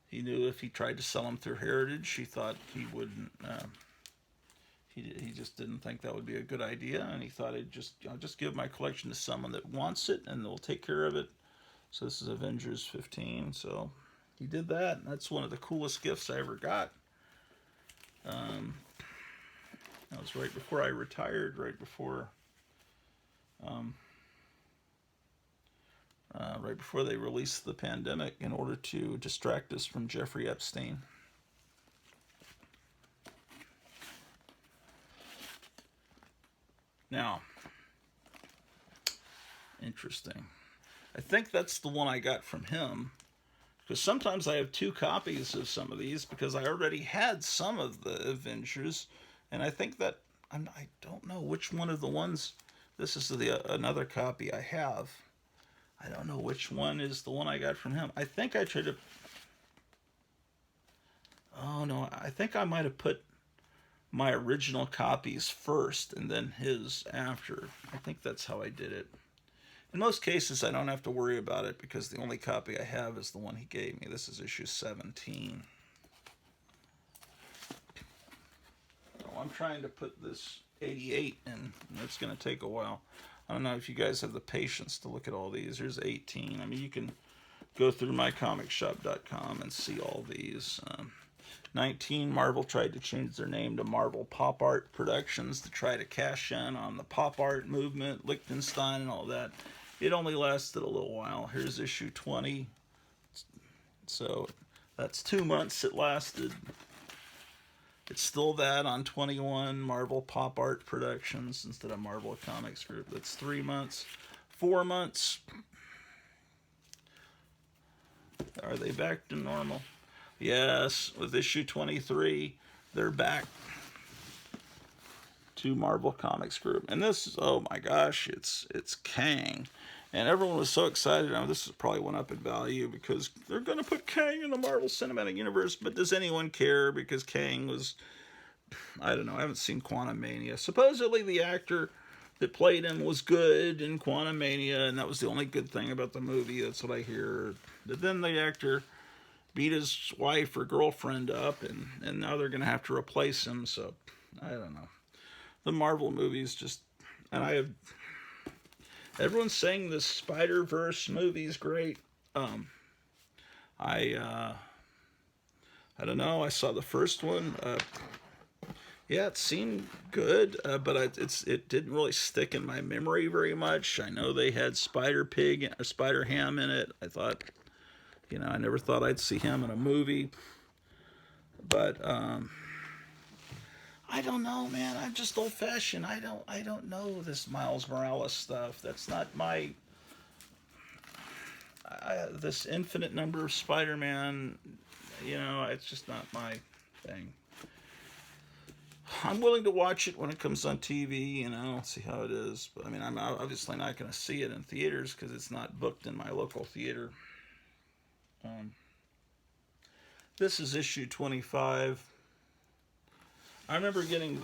he knew if he tried to sell them through Heritage, he thought he wouldn't. He just didn't think that would be a good idea, and he thought I'll just give my collection to someone that wants it, and they'll take care of it. So this is Avengers 15. So he did that, and that's one of the coolest gifts I ever got. That was right before I retired, right before they released the pandemic in order to distract us from Jeffrey Epstein. Now, interesting. I think that's the one I got from him, because sometimes I have 2 copies of some of these because I already had some of the Avengers, and I think that I don't know which one of the ones. This is another copy I have. I don't know which one is the one I got from him. I think I tried to. Oh no! I think I might have put my original copies first and then his after. I think that's how I did it. In most cases, I don't have to worry about it because the only copy I have is the one he gave me. This is issue 17. So I'm trying to put this 88 in, and it's going to take a while. I don't know if you guys have the patience to look at all these. Here's 18. I mean, you can go through mycomicshop.com and see all these. 19, Marvel tried to change their name to Marvel Pop Art Productions to try to cash in on the pop art movement, Liechtenstein and all that. It only lasted a little while. Here's issue 20. So that's 2 months it lasted. It's still that on 21, Marvel Pop Art Productions instead of Marvel Comics Group. That's 3 months. 4 months. Are they back to normal? Yes, with issue 23, they're back to Marvel Comics Group. And this is, oh my gosh, it's Kang. And everyone was so excited. Now, this probably went up in value because they're going to put Kang in the Marvel Cinematic Universe. But does anyone care? Because Kang was, I don't know, I haven't seen Quantumania. Supposedly the actor that played him was good in Quantumania, and that was the only good thing about the movie. That's what I hear. But then the actor beat his wife or girlfriend up, and now they're going to have to replace him. So, I don't know. The Marvel movies just, and I have, everyone's saying this Spider-Verse movie is great. I I don't know. I saw the first one. Yeah, it seemed good, but it didn't really stick in my memory very much. I know they had Spider Pig, Spider Ham in it. I thought, I never thought I'd see him in a movie, but I don't know, man. I'm just old fashioned. I don't know this Miles Morales stuff. That's not my. This infinite number of Spider-Man, it's just not my thing. I'm willing to watch it when it comes on TV, see how it is. But I mean, I'm obviously not going to see it in theaters because it's not booked in my local theater. This is issue 25. I remember getting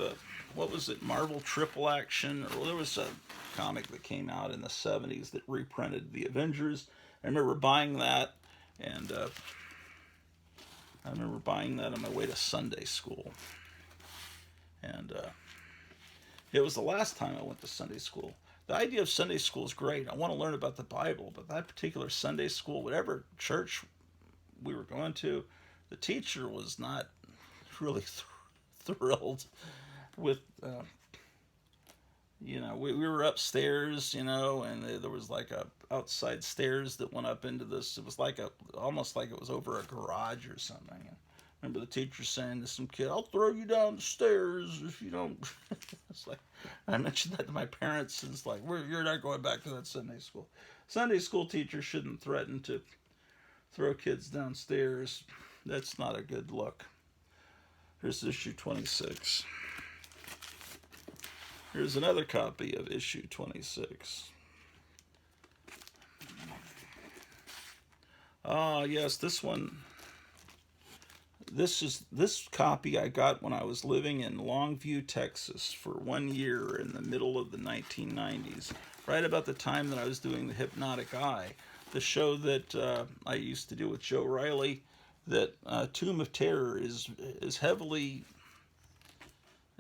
what was it, Marvel Triple Action? Or there was a comic that came out in the 70s that reprinted the Avengers. I remember buying that, and I remember buying that on my way to Sunday school. And it was the last time I went to Sunday school. The idea of Sunday school is great. I want to learn about the Bible, but that particular Sunday school, whatever church we were going to, the teacher was not really thrilled with, we were upstairs, and there was like a outside stairs that went up into this. It was like almost like it was over a garage or something. Remember the teacher saying to some kid, "I'll throw you down the stairs if you don't." It's like, I mentioned that to my parents, and it's like, you're not going back to that Sunday school. Sunday school teachers shouldn't threaten to throw kids downstairs. That's not a good look. Here's issue 26. Here's another copy of issue 26. Ah, yes, this one. This copy I got when I was living in Longview, Texas for 1 year in the middle of the 1990s, right about the time that I was doing The Hypnotic Eye, the show that I used to do with Joe Riley. That Tomb of Terror is heavily.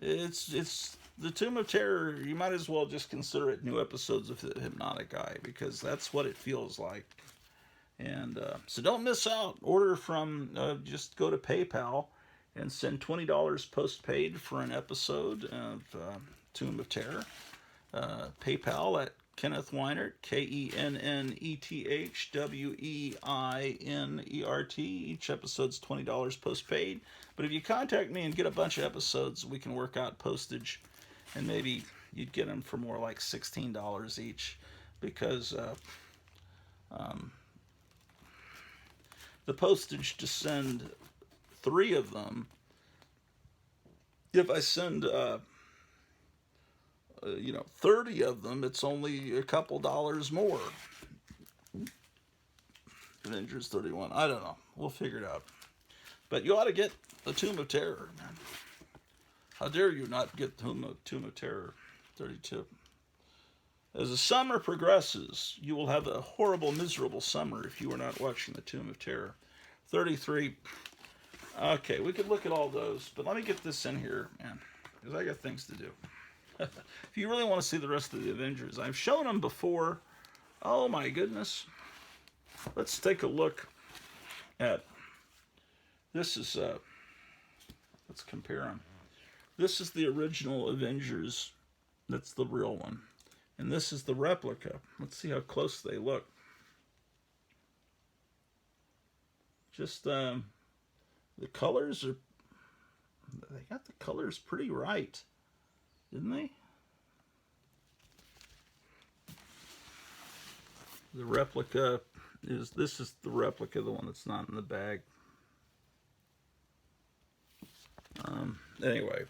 It's the Tomb of Terror. You might as well just consider it new episodes of The Hypnotic Eye because that's what it feels like. And so don't miss out. Order from, just go to PayPal and send $20 postpaid for an episode of Tomb of Terror. PayPal at Kenneth Weinert, KENNETHWEINERT. Each episode's $20 postpaid. But if you contact me and get a bunch of episodes, we can work out postage. And maybe you'd get them for more like $16 each. Because the postage to send 3 of them, if I send 30 of them, it's only a couple dollars more. Avengers 31. I don't know. We'll figure it out. But you ought to get the Tomb of Terror, man. How dare you not get Tomb of Terror 32? As the summer progresses, you will have a horrible, miserable summer if you are not watching the Tomb of Terror. 33. Okay, we could look at all those, but let me get this in here, man, because I got things to do. If you really want to see the rest of the Avengers, I've shown them before. Oh my goodness. Let's take a look at, this is, let's compare them. This is the original Avengers. That's the real one. And this is the replica. Let's see how close they look. Just, the colors are, they got the colors pretty right, didn't they? The replica this is the replica, the one that's not in the bag. Anyway.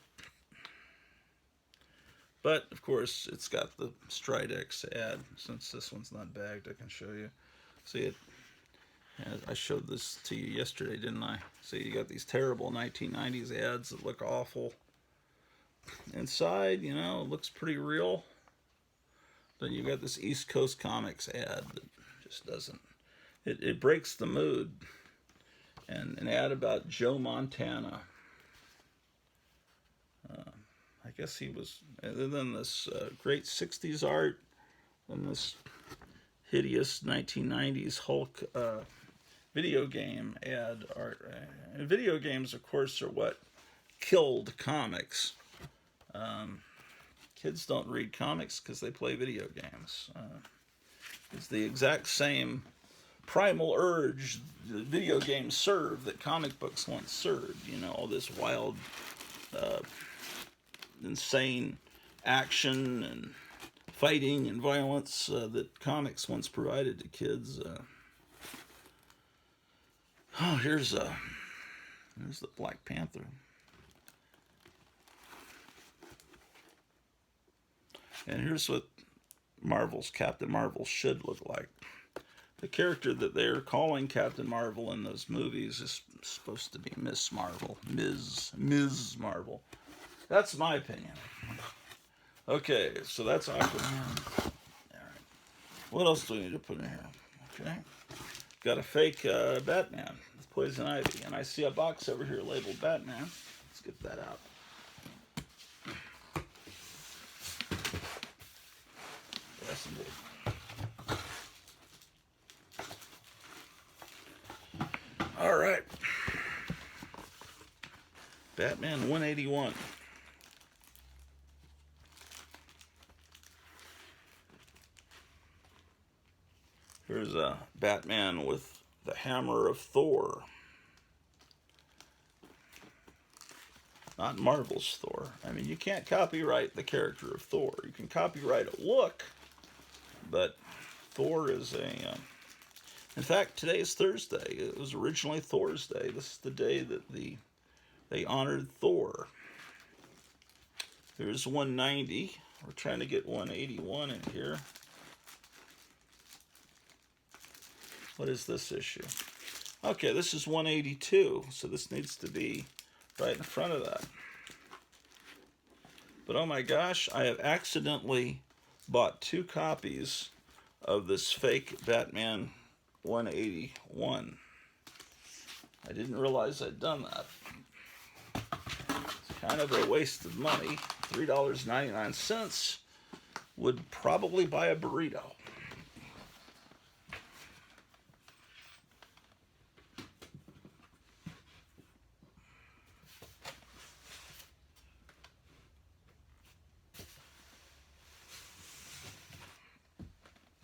But of course, it's got the Stridex ad. Since this one's not bagged, I can show you. See it? I showed this to you yesterday, didn't I? See, you got these terrible 1990s ads that look awful. Inside, it looks pretty real. Then you got this East Coast Comics ad that just doesn't. It breaks the mood. And an ad about Joe Montana. I guess he was. And then this great 60s art and this hideous 1990s Hulk video game ad art. And video games, of course, are what killed comics. Kids don't read comics because they play video games. It's the exact same primal urge that video games serve that comic books once served. All this wild, insane action and fighting and violence that comics once provided to kids. Here's the Black Panther. And here's what Marvel's Captain Marvel should look like. The character that they're calling Captain Marvel in those movies is supposed to be Miss Marvel. Ms. Marvel. That's my opinion. Okay, so that's Aquaman. All right. What else do we need to put in here? Okay. Got a fake Batman with Poison Ivy. And I see a box over here labeled Batman. Let's get that out. Yes, indeed. All right. Batman 181. Here's a Batman with the hammer of Thor. Not Marvel's Thor. I mean, you can't copyright the character of Thor. You can copyright a look, but Thor is a... In fact, today is Thursday. It was originally Thor's Day. This is the day that they honored Thor. Here's 190. We're trying to get 181 in here. What is this issue? Okay, this is 182, so this needs to be right in front of that. But oh my gosh, I have accidentally bought 2 copies of this fake Batman 181. I didn't realize I'd done that. It's kind of a waste of money. $3.99 would probably buy a burrito.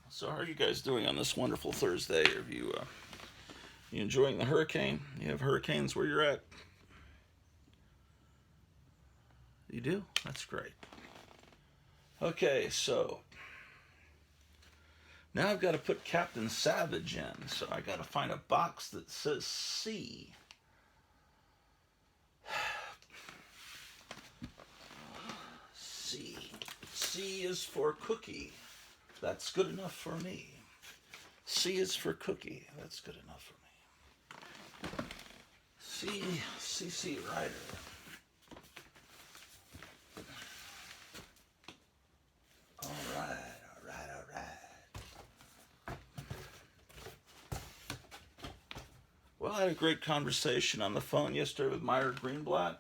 So how are you guys doing on this wonderful Thursday? Are you enjoying the hurricane? You have hurricanes where you're at? You do? That's great. Okay, so now I've got to put Captain Savage in. So I got to find a box that says C. C. C is for cookie. That's good enough for me. C is for cookie. That's good enough for me. C. Rider. All right. Well, I had a great conversation on the phone yesterday with Meyer Greenblatt.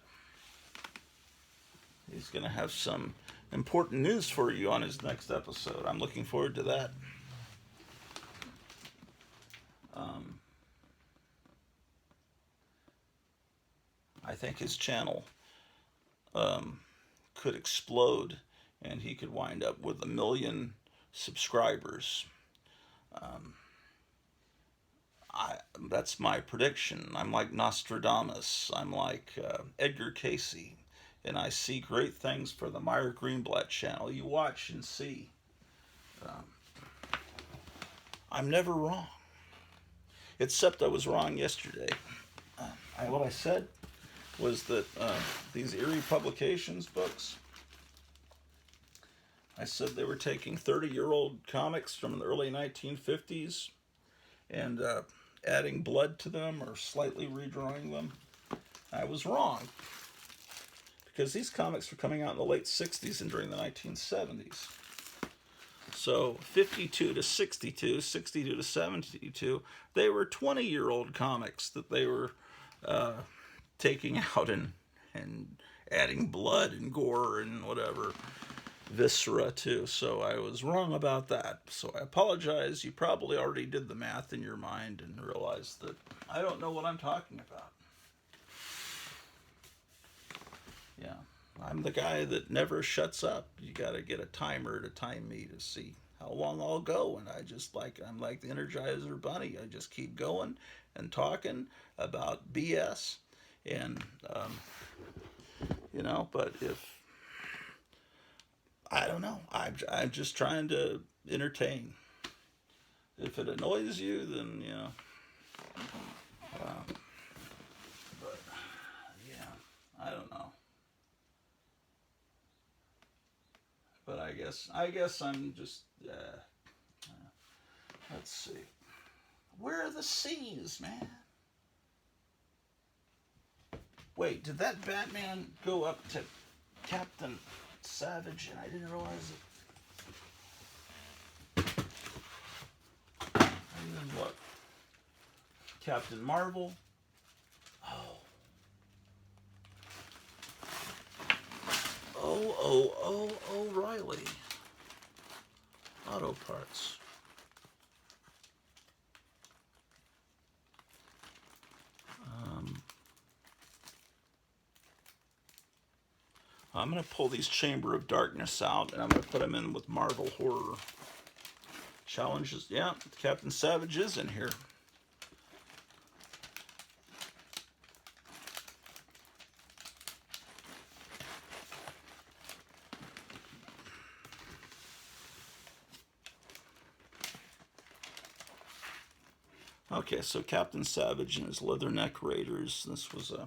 He's going to have some important news for you on his next episode. I'm looking forward to that. I think his channel could explode and he could wind up with 1 million subscribers. That's my prediction. I'm like Nostradamus. I'm like Edgar Casey. And I see great things for the Meyer Greenblatt channel. You watch and see. I'm never wrong. Except I was wrong yesterday. What I said was that these Eerie Publications books I said they were taking 30-year-old comics from the early 1950s and adding blood to them or slightly redrawing them. I was wrong, because these comics were coming out in the late 60s and during the 1970s. So 52 to 62, 62 to 72, they were 20-year-old comics that they were taking out and adding blood and gore and whatever, viscera too. So I was wrong about that. So I apologize. You probably already did the math in your mind and realized that I don't know what I'm talking about. Yeah, I'm the guy that never shuts up. You got to get a timer to time me to see how long I'll go. And I'm like the Energizer Bunny. I just keep going and talking about BS. And, but if, I don't know, I'm just trying to entertain. If it annoys you, then, but, yeah, I don't know. But I guess I'm just, let's see. Where are the C's, man? Wait, did that Batman go up to Captain Savage and I didn't realize it? And then what? Captain Marvel? Oh. O'Reilly. Auto Parts. I'm going to pull these Chamber of Darkness out, and I'm going to put them in with Marvel Horror. Challenges, yeah, Captain Savage is in here. Okay, so Captain Savage and his Leatherneck Raiders. This was a...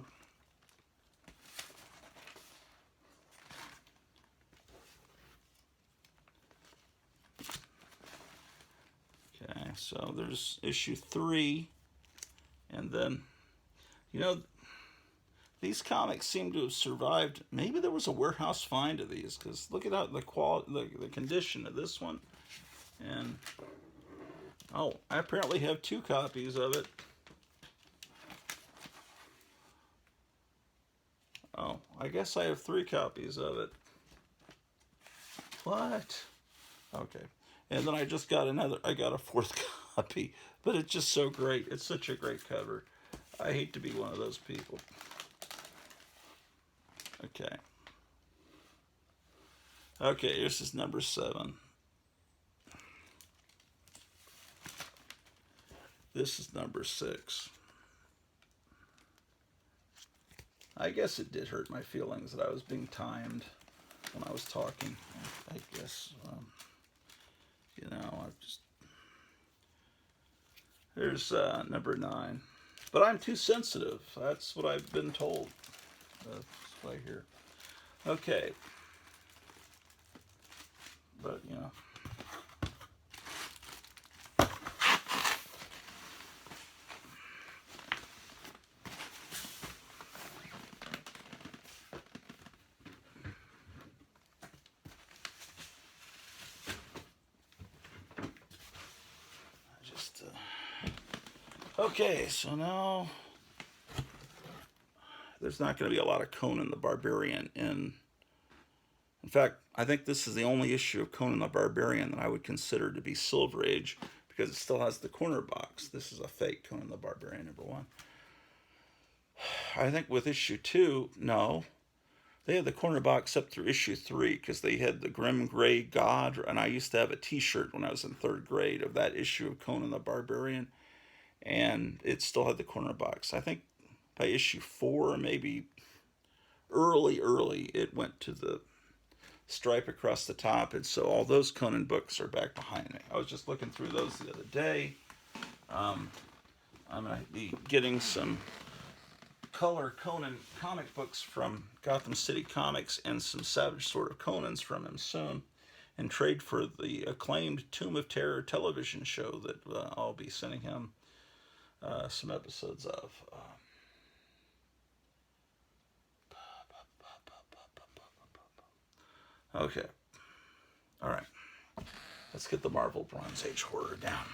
Okay, so there's issue 3. And then, these comics seem to have survived. Maybe there was a warehouse find of these, because look at how the quality, the condition of this one. And... oh, I apparently have 2 copies of it. Oh, I guess I have 3 copies of it. What? Okay. And then I just got I got a 4th copy. But it's just so great. It's such a great cover. I hate to be one of those people. Okay. Okay, this is number 7. This is number 6. I guess it did hurt my feelings that I was being timed when I was talking. I guess, I've just... There's number 9. But I'm too sensitive. That's what I've been told. That's what I hear. Okay. But, okay, so now there's not going to be a lot of Conan the Barbarian in fact, I think this is the only issue of Conan the Barbarian that I would consider to be Silver Age, because it still has the corner box. This is a fake Conan the Barbarian, number 1. I think with issue 2, no. They had the corner box up through issue 3, because they had the Grim Gray God, and I used to have a t-shirt when I was in 3rd grade of that issue of Conan the Barbarian. And it still had the corner box. I think by issue 4, maybe early, it went to the stripe across the top. And so all those Conan books are back behind me. I was just looking through those the other day. I'm going to be getting some color Conan comic books from Gotham City Comics and some Savage Sword of Conans from him soon. and trade for the acclaimed Tomb of Terror television show that I'll be sending him some episodes of. Okay. All right. Let's get the Marvel Bronze Age horror down.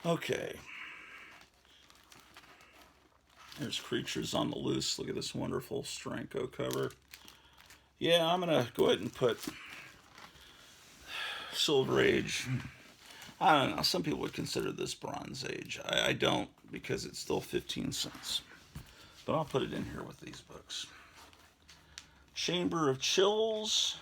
Okay. There's Creatures on the Loose. Look at this wonderful Stranko cover. Yeah, I'm going to go ahead and put Silver Age. I don't know. Some people would consider this Bronze Age. I don't, because it's still 15 cents. But I'll put it in here with these books. Chamber of Chills.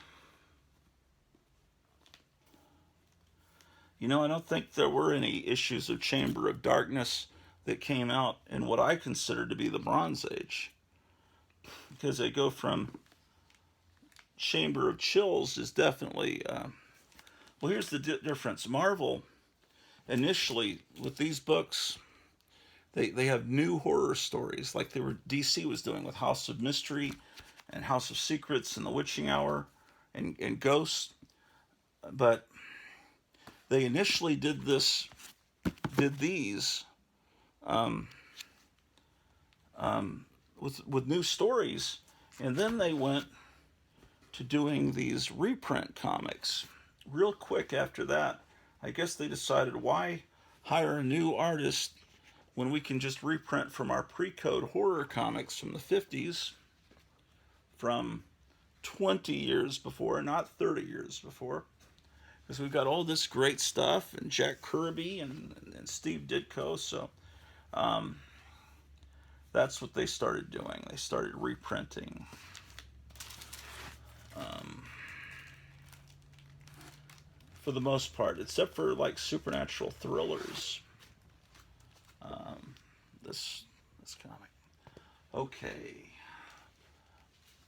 You know, I don't think there were any issues of Chamber of Darkness that came out in what I consider to be the Bronze Age. Because they go from Chamber of Chills is definitely... well, here's the difference. Marvel, initially, with these books, they have new horror stories, like DC was doing with House of Mystery and House of Secrets and The Witching Hour and Ghosts. But they initially did these with new stories, and then they went to doing these reprint comics. Real quick after that, I guess they decided, why hire a new artist when we can just reprint from our pre-code horror comics from the 50s, from 20 years before, not 30 years before. Because we've got all this great stuff, and Jack Kirby and Steve Ditko, so that's what they started doing. They started reprinting for the most part, except for like supernatural thrillers. This comic. Okay.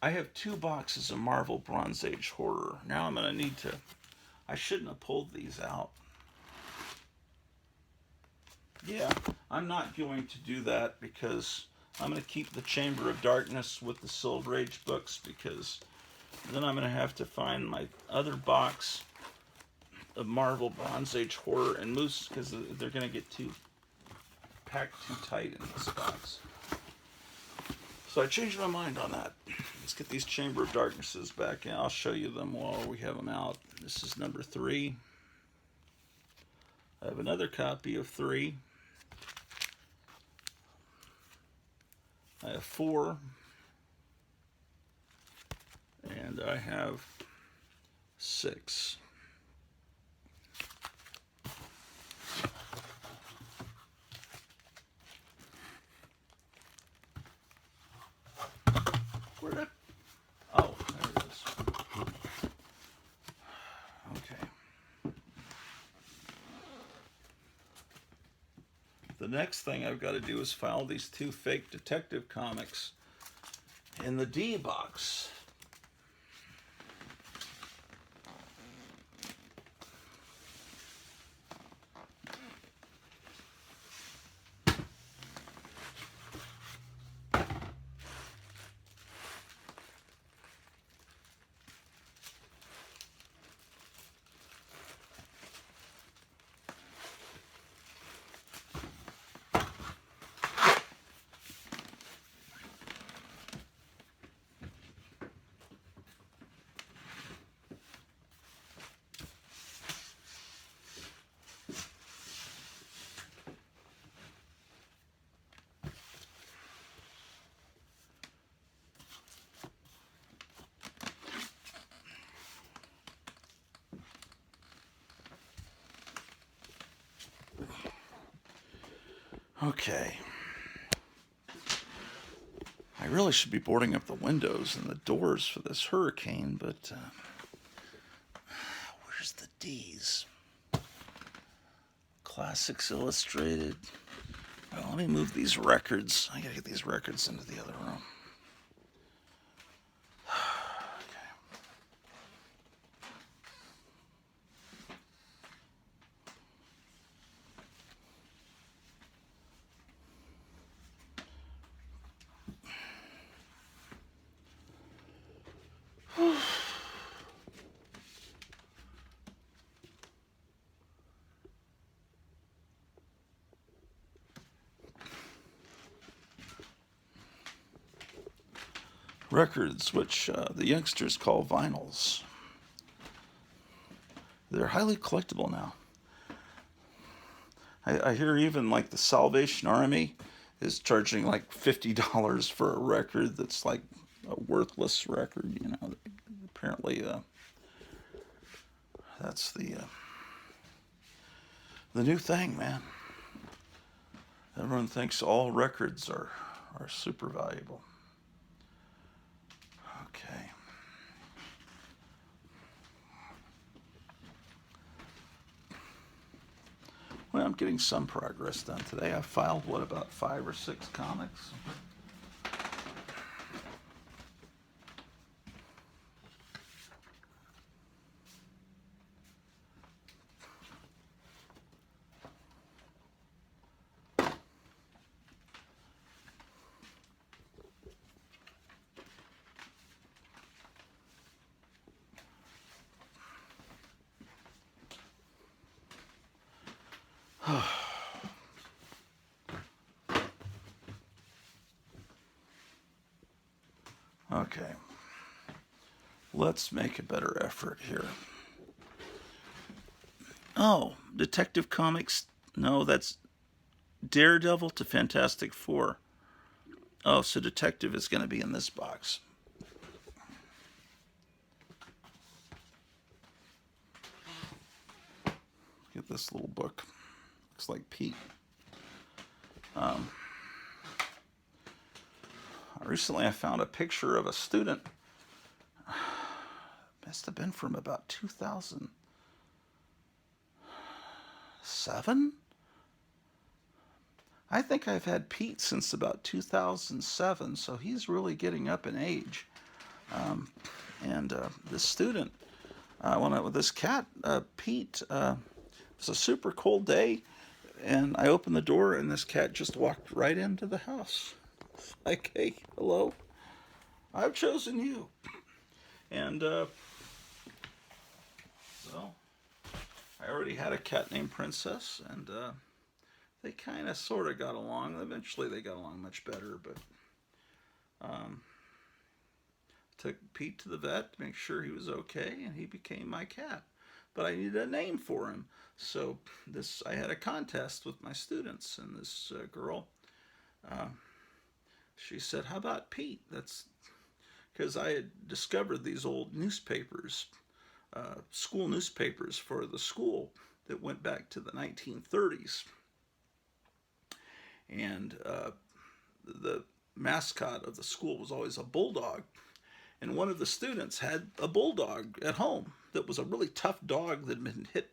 I have 2 boxes of Marvel Bronze Age horror. Now I'm going to need to... I shouldn't have pulled these out. Yeah, I'm not going to do that because I'm going to keep the Chamber of Darkness with the Silver Age books, because then I'm going to have to find my other box of Marvel Bronze Age horror and Moose, because they're going to get packed too tight in this box. So I changed my mind on that. Let's get these Chamber of Darknesses back in. I'll show you them while we have them out. This is number 3. I have another copy of 3. I have 4. And I have 6. Where'd it? Oh, there it is. Okay. The next thing I've got to do is file these 2 fake detective comics in the D box. Okay. I really should be boarding up the windows and the doors for this hurricane, but where's the D's? Classics Illustrated. Well, let me move these records. I gotta get these records into the other room. Records, which the youngsters call vinyls. They're highly collectible now. I hear even like the Salvation Army is charging like $50 for a record that's like a worthless record. You know, apparently that's the new thing, man. Everyone thinks all records are super valuable. Okay. Well, I'm getting some progress done today. I filed, what, about 5 or 6 comics? Okay. Let's make a better effort here. Oh, Detective Comics. No, that's Daredevil to Fantastic Four. Oh, so Detective is going to be in this box. Look at this little book. Looks like Pete. Recently, I found a picture of a student. Must have been from about 2007. I think I've had Pete since about 2007, so he's really getting up in age. And this student, when I with this cat, Pete, it was a super cold day, and I opened the door, and this cat just walked right into the house. It's like, hey, hello, I've chosen you. And so I already had a cat named Princess, and they kind of sort of got along. Eventually, they got along much better, but took Pete to the vet to make sure he was okay, and he became my cat. But I needed a name for him, so I had a contest with my students, and this girl, she said, "How about Pete?" That's because I had discovered these old newspapers, school newspapers for the school that went back to the 1930s, and the mascot of the school was always a bulldog. And one of the students had a bulldog at home that was a really tough dog that had been hit